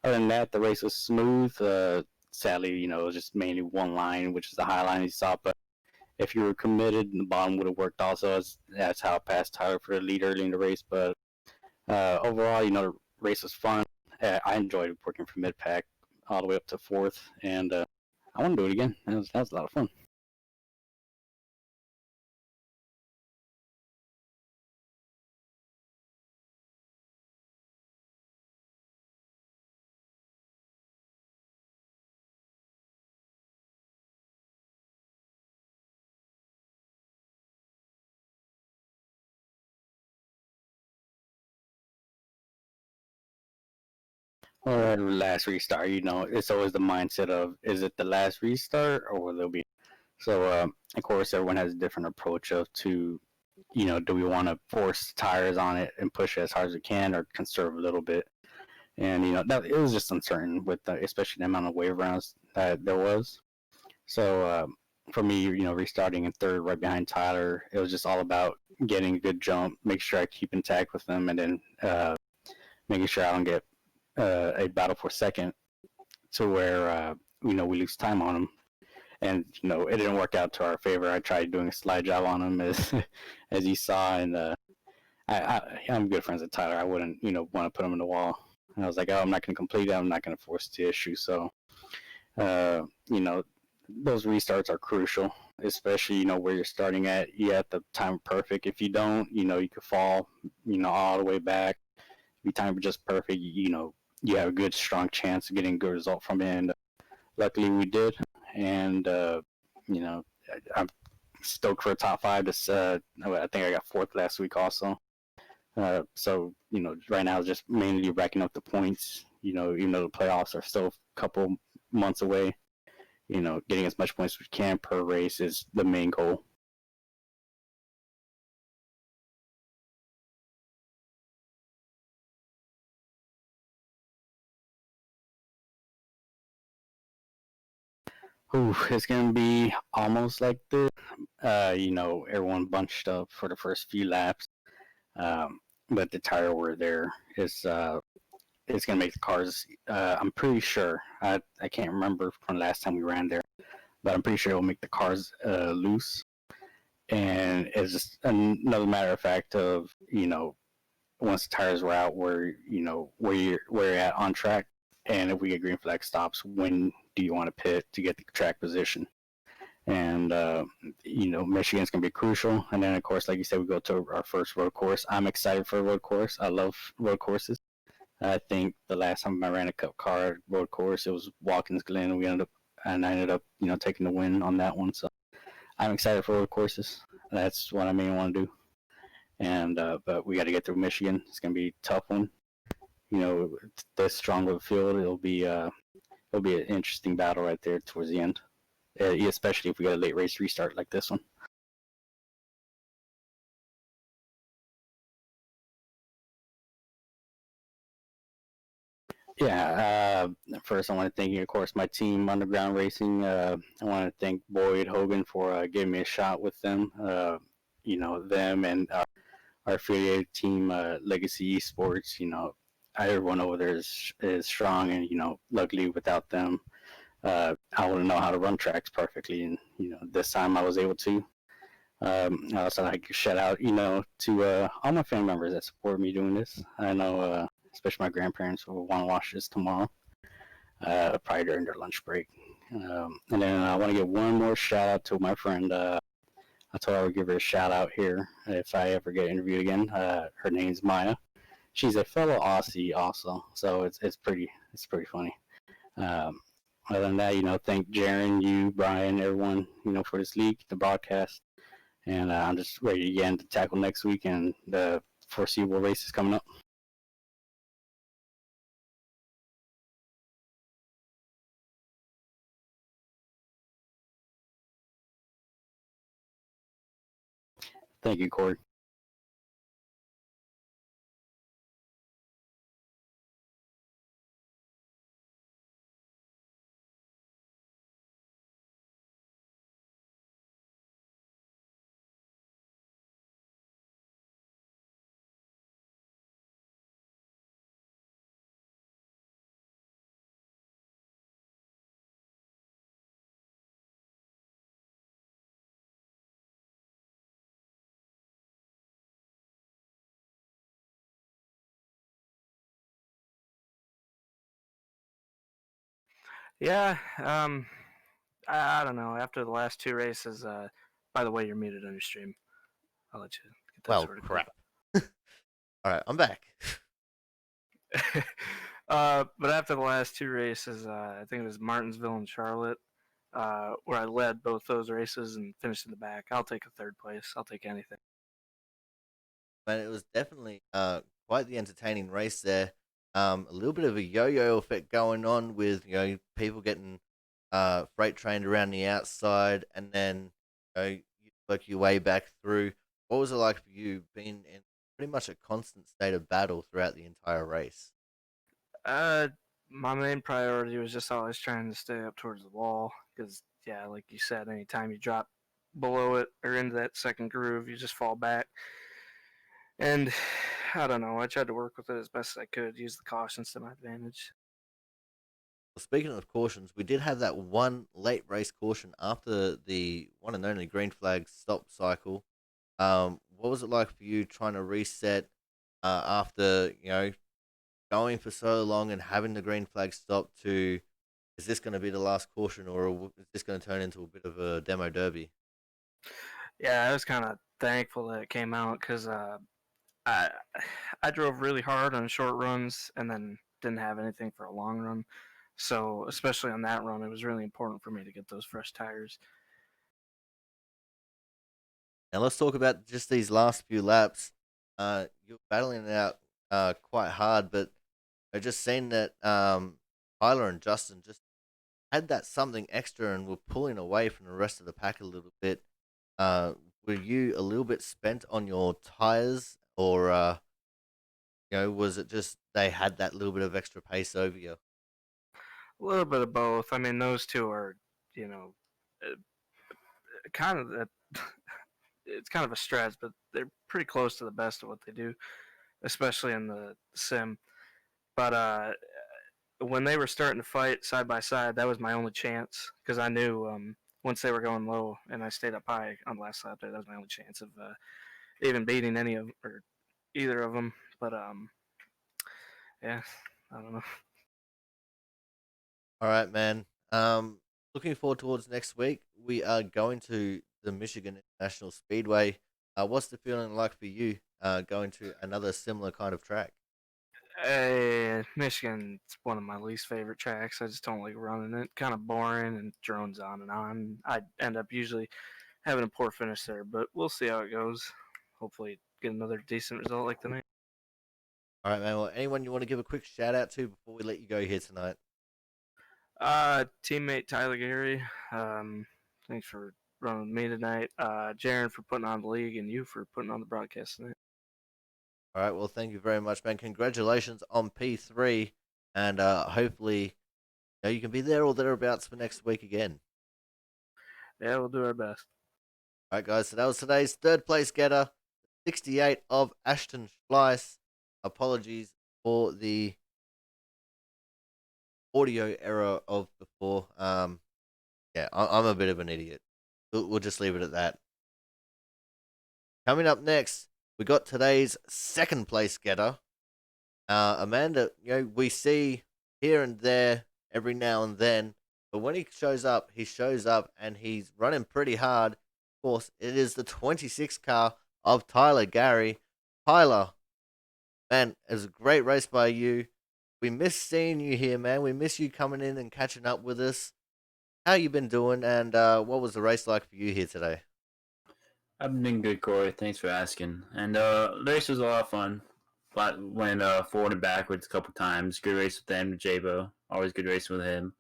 [SPEAKER 3] than that, the race was smooth. Sadly, it was just mainly one line, which is the high line you saw. But if you were committed, the bottom would have worked also. That's how I passed Tyler for the lead early in the race. But overall, the race was fun. I enjoyed working from mid pack all the way up to fourth, and I want to do it again. That was a lot of fun. or last restart. It's always the mindset of, is it the last restart or will there be? So, of course, everyone has a different approach do we want to force tires on it and push it as hard as we can, or conserve a little bit? And that it was just uncertain with especially the amount of wave rounds that there was. So for me, restarting in third, right behind Tyler, it was just all about getting a good jump, make sure I keep intact with them, and then making sure I don't get a battle for second to where we lose time on them. And it didn't work out to our favor. I tried doing a slide job on him as you saw, and I'm good friends with Tyler. I wouldn't want to put him in the wall. And I was like, oh, I'm not going to complete it. I'm not going to force the issue. So uh, you know those restarts are crucial, especially where you're starting at. You have to time perfect. If you don't, you could fall all the way back. If you time it just perfect, you have a good strong chance of getting a good result from it. And luckily we did. And I'm stoked for a top five. I think I got fourth last week also. So right now just mainly racking up the points. Even though the playoffs are still a couple months away, getting as much points as we can per race is the main goal. Ooh, it's gonna be almost like this. Everyone bunched up for the first few laps, but the tire wear there is it's gonna make the cars. I'm pretty sure. I can't remember from the last time we ran there, but I'm pretty sure it'll make the cars loose. And it's just another matter of fact of once the tires were out, where you're at on track, and if we get green flag stops, when do you want to pit to get the track position? And Michigan's gonna be crucial. And then of course, like you said, we go to our first road course. I'm excited for a road course. I love road courses. I think the last time I ran a cup car road course, it was Watkins Glen. I ended up, taking the win on that one. So I'm excited for road courses. That's what I mainly want to do. And but we got to get through Michigan. It's gonna be a tough one. This strong of a field, it'll be an interesting battle right there towards the end, especially if we get a late race restart like this one. Yeah, first I want to thank you, of course, my team, Underground Racing. I want to thank Boyd Hogan for giving me a shot with them. Them and our affiliated team, Legacy Esports. Everyone over there is strong, and luckily without them, I wouldn't know how to run tracks perfectly. And this time I was able to. I also like to shout out, to all my family members that support me doing this. I know, especially my grandparents will want to watch this tomorrow, probably during their lunch break. And then I want to give one more shout out to my friend. I told her I would give her a shout out here if I ever get interviewed again. Her name's Maya. She's a fellow Aussie also, so it's pretty funny. Um, Other than that, thank Jaron, you, Brian, everyone, for this league, the broadcast. And I'm just ready again to tackle next week and the foreseeable races coming up. Thank you, Corey.
[SPEAKER 5] Yeah, I don't know. After the last two races, by the way, you're muted on your stream. I'll let you get that
[SPEAKER 1] Well,
[SPEAKER 5] sorted.
[SPEAKER 1] crap. All right, I'm back.
[SPEAKER 5] But after the last two races, I think it was Martinsville and Charlotte, where I led both those races and finished in the back. I'll take a third place. I'll take anything.
[SPEAKER 1] But it was definitely quite the entertaining race there. A little bit of a yo-yo effect going on with people getting freight trained around the outside, and then you work your way back through. What was it like for you being in pretty much a constant state of battle throughout the entire race?
[SPEAKER 5] Uh, my main priority was just always trying to stay up towards the wall because, yeah, like you said, anytime you drop below it or into that second groove, you just fall back. And I don't know, I tried to work with it as best as I could, use the cautions to my advantage.
[SPEAKER 1] Well, speaking of cautions, we did have that one late race caution after the one and only green flag stop cycle. What was it like for you trying to reset after going for so long and having the green flag stop to? Is this going to be the last caution, or is this going to turn into a bit of a demo derby?
[SPEAKER 5] Yeah, I was kind of thankful that it came out because I I drove really hard on short runs and then didn't have anything for a long run. So especially on that run, it was really important for me to get those fresh tires.
[SPEAKER 1] Now let's talk about just these last few laps. You're battling it out quite hard, but I just seen that Tyler and Justin just had that something extra and were pulling away from the rest of the pack a little bit. Uh, were you a little bit spent on your tires, or was it just they had that little bit of extra pace over you?
[SPEAKER 5] A little bit of both. I mean, those two are, you know, uh, kind of that. It's kind of a stretch, but they're pretty close to the best at what they do, especially in the sim. But when they were starting to fight side by side, that was my only chance because I knew once they were going low and I stayed up high on the last lap there, that was my only chance of even beating any of or either of them. But yeah, I don't know.
[SPEAKER 1] All right, man. Looking forward towards next week. We are going to the Michigan International Speedway. What's the feeling like for you going to another similar kind of track?
[SPEAKER 5] Michigan's one of my least favorite tracks. I just don't like running it. Kind of boring and drones on and on. I end up usually having a poor finish there, but we'll see how it goes. Hopefully, get another decent result like tonight.
[SPEAKER 1] All right, man. Well, anyone you want to give a quick shout out to before we let you go here tonight?
[SPEAKER 5] Teammate Tyler Gary, thanks for running with me tonight. Jaron for putting on the league, and you for putting on the broadcast tonight.
[SPEAKER 1] All right. Well, thank you very much, man. Congratulations on P3, and hopefully, you can be there or thereabouts for next week again.
[SPEAKER 5] Yeah, we'll do our best.
[SPEAKER 1] All right, guys. So that was today's third place getter, 68 of Ashton Schleiss. Apologies for the audio error of before. Yeah, I'm a bit of an idiot. We'll just leave it at that. Coming up next, we got today's second place getter, Amanda. We see here and there every now and then, but when he shows up, and he's running pretty hard. Of course, it is the 26 car of Tyler Gary. Tyler, man, it was a great race by you. We miss seeing you here, man. We miss you coming in and catching up with us. How you been doing, and what was the race like for you here today?
[SPEAKER 6] I've been good, Corey. Thanks for asking. And the race was a lot of fun. But went forward and backwards a couple times. Good race with them, Jabo. Always good racing with him.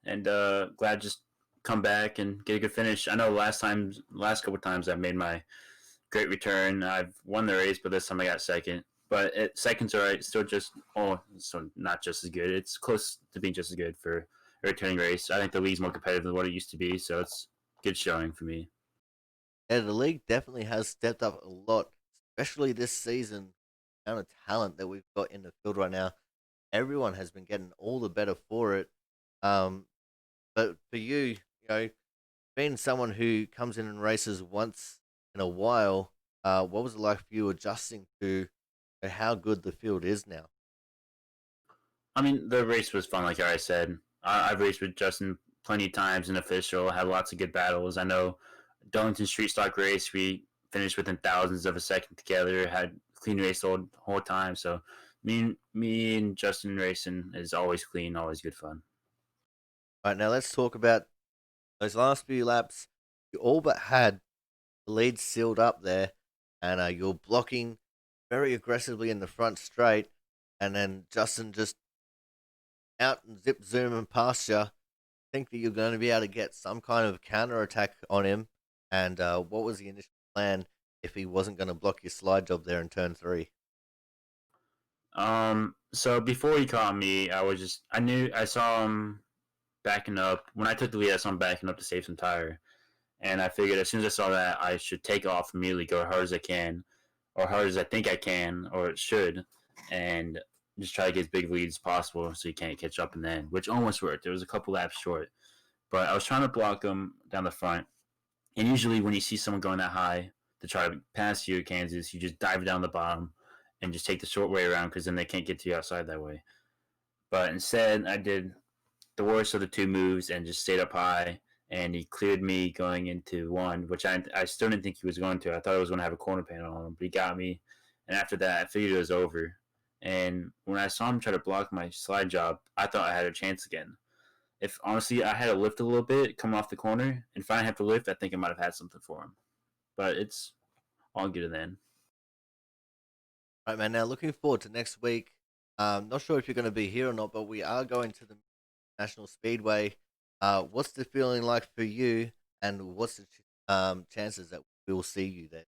[SPEAKER 6] And glad to just come back and get a good finish. I know last couple times I made my great return. I've won the race, but this time I got second. But second's alright. Still so not just as good. It's close to being just as good for a returning race. I think the league's more competitive than what it used to be, so it's good showing for me.
[SPEAKER 1] Yeah, the league definitely has stepped up a lot, especially this season. The amount of talent that we've got in the field right now, everyone has been getting all the better for it. Um, but for you, being someone who comes in and races once in a while, what was it like for you adjusting to how good the field is now?
[SPEAKER 6] I mean, the race was fun, like I said. I've raced with Justin plenty of times in official, had lots of good battles. I know Darlington Street Stock race, we finished within thousands of a second together, had clean race the whole time. So me and Justin racing is always clean, always good fun.
[SPEAKER 1] All right, now let's talk about those last few laps. You all but had the lead sealed up there, and you're blocking very aggressively in the front straight. and then Justin just out and zip zoom and past you. Think that you're going to be able to get some kind of counter attack on him? And what was the initial plan if he wasn't going to block your slide job there in turn 3?
[SPEAKER 6] So before he caught me, I saw him backing up. When I took the lead, I saw him backing up to save some tire. And I figured as soon as I saw that, I should take off immediately, go as hard as I can, or hard as I think I can, or it should, and just try to get as big a lead as possible so you can't catch up in the end, which almost worked. There was a couple laps short. But I was trying to block him down the front. And usually when you see someone going that high to try to pass you at Kansas, you just dive down the bottom and just take the short way around because then they can't get to you outside that way. But instead, I did the worst of the two moves and just stayed up high. And he cleared me going into one, which I still didn't think he was going to. I thought I was going to have a corner panel on him, but he got me. And after that, I figured it was over. And when I saw him try to block my slide job, I thought I had a chance again. If honestly I had to lift a little bit, come off the corner, and if I didn't have to lift, I think I might have had something for him. But it's all good in the end.
[SPEAKER 1] Right, man. Now, looking forward to next week. Not sure if you're going to be here or not, but we are going to the National Speedway. What's the feeling like for you, and what's the chances that we'll see you there?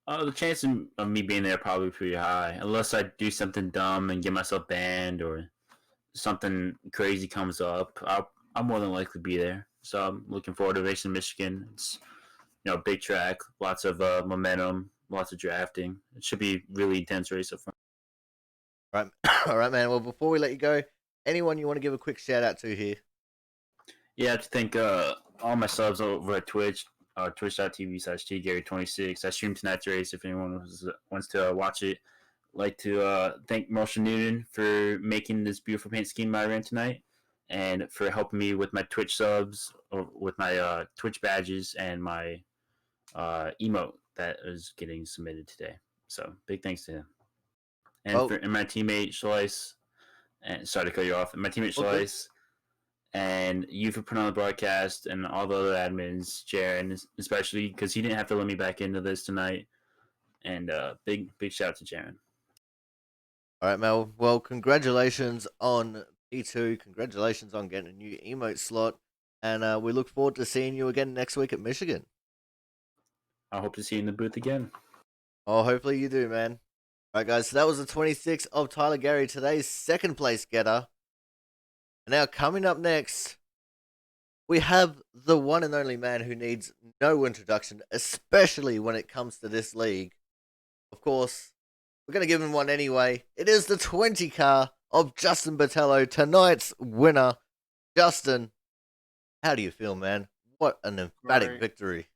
[SPEAKER 6] The chance of me being there probably pretty high, unless I do something dumb and get myself banned or something crazy comes up. I'll more than likely be there. So I'm looking forward to racing Michigan. It's big track, lots of momentum, lots of drafting. It should be really intense race up front.
[SPEAKER 1] Right, all right, man. Well, before we let you go, anyone you want to give a quick shout out to here?
[SPEAKER 6] Yeah, I have to thank all my subs over at Twitch, twitch.tv/tgary26. I stream tonight's race if anyone wants to watch it. Like to thank Marshall Noonan for making this beautiful paint scheme I ran tonight and for helping me with my Twitch subs, or with my Twitch badges and my emote that is getting submitted today. So big thanks to him. And and my teammate Schleiss, and sorry to cut you off, my teammate Schleiss, and you for putting on the broadcast, and all the other admins, Jaron especially, because he didn't have to let me back into this tonight. And big shout out to Jaron.
[SPEAKER 1] All right, Mel. Well, congratulations on P2. Congratulations on getting a new emote slot. And we look forward to seeing you again next week at Michigan.
[SPEAKER 6] I hope to see you in the booth again.
[SPEAKER 1] Oh, hopefully you do, man. All right, guys. So that was the 26 of Tyler Gary, today's second place getter. And now coming up next, we have the one and only man who needs no introduction, especially when it comes to this league. Of course, we're going to give him one anyway. It is the 20 car of Justin Botello, tonight's winner. Justin, how do you feel, man? What an emphatic victory.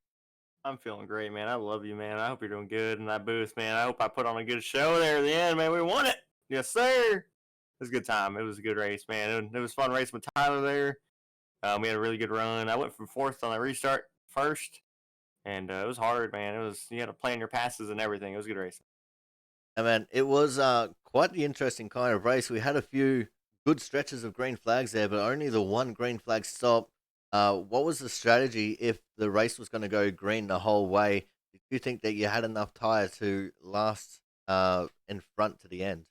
[SPEAKER 7] I'm feeling great, man. I love you, man. I hope you're doing good in that booth, man. I hope I put on a good show there at the end, man. We won it. Yes, sir. It was a good time. It was a good race, man. It was fun racing with Tyler there. We had a really good run. I went from fourth on the restart first, and it was hard, man. You had to plan your passes and everything. It was a good race.
[SPEAKER 1] Yeah, man, it was quite the interesting kind of race. We had a few good stretches of green flags there, but only the one green flag stop. What was the strategy if the race was going to go green the whole way? Did you think that you had enough tire to last in front to the end?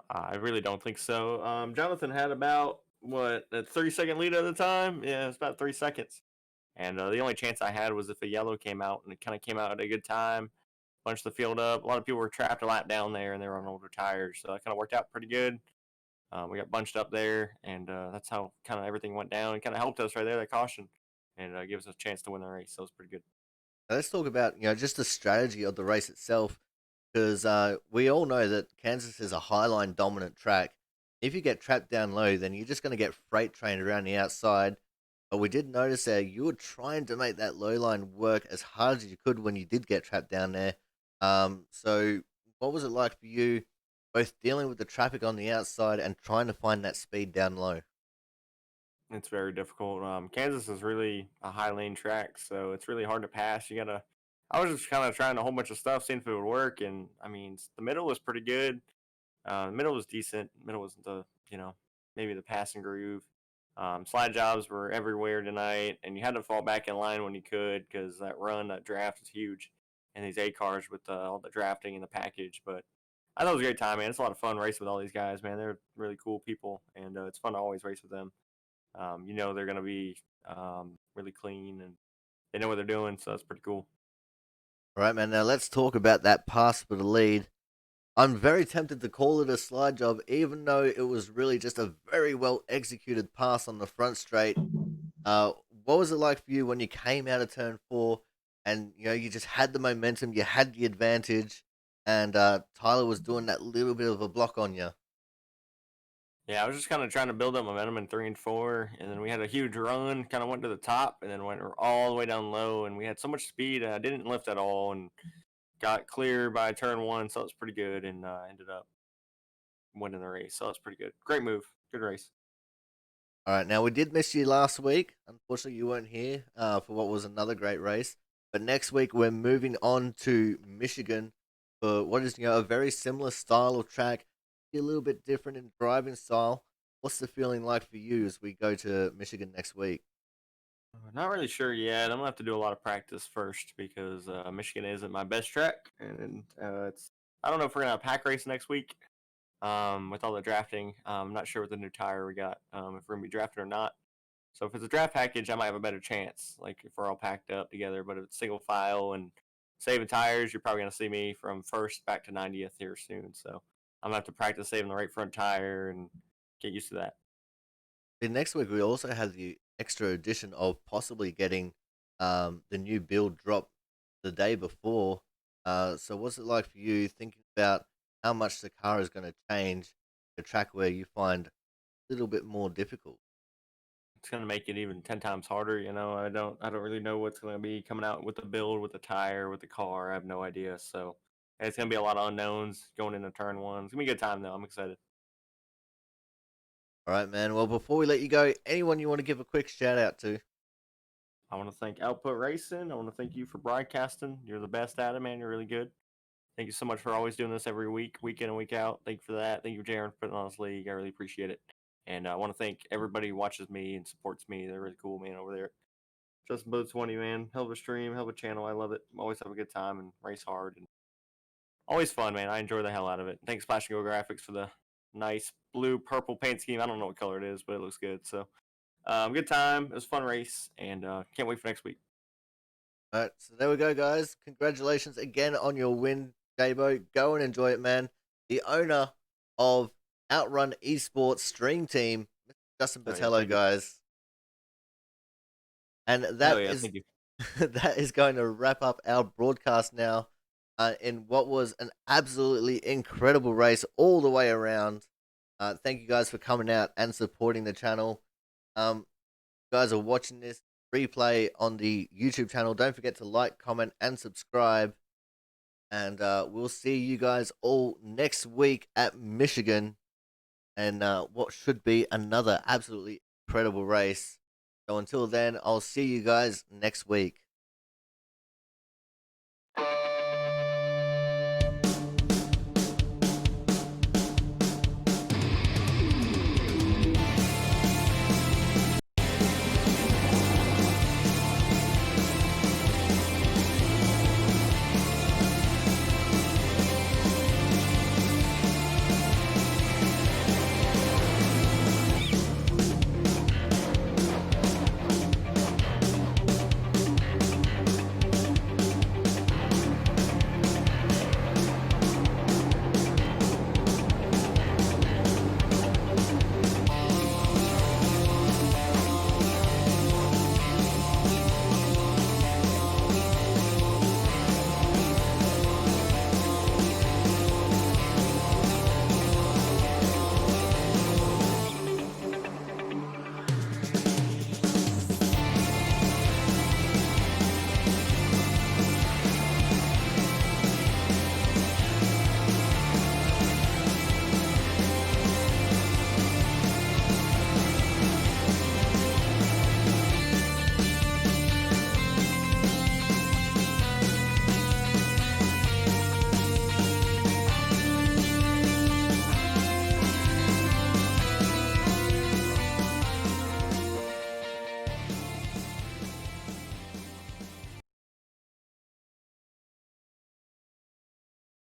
[SPEAKER 7] I really don't think so. Jonathan had about, a 30-second lead at the time? Yeah, it was about 3 seconds. And the only chance I had was if a yellow came out, and it kind of came out at a good time, bunched the field up. A lot of people were trapped a lap down there, and they were on older tires, so that kind of worked out pretty good. We got bunched up there, and that's how kind of everything went down. It kind of helped us right there, that caution, and gave us a chance to win the race. So it was pretty good.
[SPEAKER 1] Let's talk about just the strategy of the race itself, because we all know that Kansas is a highline dominant track. If you get trapped down low, then you're just going to get freight trained around the outside. But we did notice that you were trying to make that low line work as hard as you could when you did get trapped down there. So what was it like for you, both dealing with the traffic on the outside and trying to find that speed down low?
[SPEAKER 7] It's very difficult. Kansas is really a high lane track, so it's really hard to pass. I was just kind of trying a whole bunch of stuff, seeing if it would work, and I mean, the middle was pretty good. The middle was decent. Middle wasn't maybe the passing groove. Slide jobs were everywhere tonight, and you had to fall back in line when you could because that draft is huge, and these A cars with all the drafting and the package. But I thought it was a great time, man. It's a lot of fun racing with all these guys, man. They're really cool people, and it's fun to always race with them. They're gonna be really clean and they know what they're doing, so that's pretty cool.
[SPEAKER 1] All right, man. Now let's talk about that pass for the lead. I'm very tempted to call it a slide job, even though it was really just a very well executed pass on the front straight. Uh, what was it like for you when you came out of turn 4 and you just had the momentum, you had the advantage, and Tyler was doing that little bit of a block on you?
[SPEAKER 7] Yeah, I was just kind of trying to build up momentum in 3 and 4, and then we had a huge run, kind of went to the top, and then went all the way down low, and we had so much speed, I didn't lift at all, and got clear by turn 1, so it was pretty good, and ended up winning the race, so it's pretty good. Great move, good race.
[SPEAKER 1] All right, now we did miss you last week. Unfortunately, you weren't here for what was another great race. But next week we're moving on to Michigan for what is a very similar style of track, a little bit different in driving style. What's the feeling like for you as we go to Michigan next week?
[SPEAKER 7] Not really sure yet. I'm gonna have to do a lot of practice first because Michigan isn't my best track, and it's. I don't know if we're gonna have a pack race next week. With all the drafting, I'm not sure what the new tire we got. If we're gonna be drafted or not. So if it's a draft package, I might have a better chance. Like if we're all packed up together. But if it's single file and saving tires, you're probably gonna see me from first back to 90th here soon. So I'm gonna have to practice saving the right front tire and get used to that.
[SPEAKER 1] Then next week we also have the extra addition of possibly getting the new build drop the day before. So what's it like for you thinking about how much the car is going to change a track where you find a little bit more difficult?
[SPEAKER 7] It's gonna make it even 10 times harder. I don't really know what's gonna be coming out with the build, with the tire, with the car. I have no idea. So it's gonna be a lot of unknowns going into turn 1. It's gonna be a good time though. I'm excited.
[SPEAKER 1] All right, man. Well, before we let you go, anyone you want to give a quick shout out to?
[SPEAKER 7] I want to thank Output Racing. I want to thank you for broadcasting. You're the best at it, man. You're really good. Thank you so much for always doing this every week, week in and week out. Thank you for that. Thank you, Jaron, for putting on this league. I really appreciate it. And I want to thank everybody who watches me and supports me. They're really cool, man, over there. Justin Boat 20, man. Hell of a stream, hell of a channel. I love it. Always have a good time and race hard. And always fun, man. I enjoy the hell out of it. Thanks, Splash and Go Graphics, for the nice blue purple paint scheme. I don't know what color it is, but it looks good. So, good time. It was a fun race, and can't wait for next week.
[SPEAKER 1] All right, so there we go, guys. Congratulations again on your win, Jabo. Go and enjoy it, man. The owner of Outrun Esports Stream Team, Mr. Justin
[SPEAKER 7] Oh, yeah,
[SPEAKER 1] Botello,
[SPEAKER 7] thank you.
[SPEAKER 1] guys. And
[SPEAKER 7] Hell
[SPEAKER 1] that
[SPEAKER 7] yeah,
[SPEAKER 1] is
[SPEAKER 7] thank you.
[SPEAKER 1] that is going to wrap up our broadcast now in what was an absolutely incredible race all the way around. Thank you guys for coming out and supporting the channel. You guys are watching this replay on the YouTube channel. Don't forget to like, comment, and subscribe. And we'll see you guys all next week at Michigan and what should be another absolutely incredible race. So until then, I'll see you guys next week.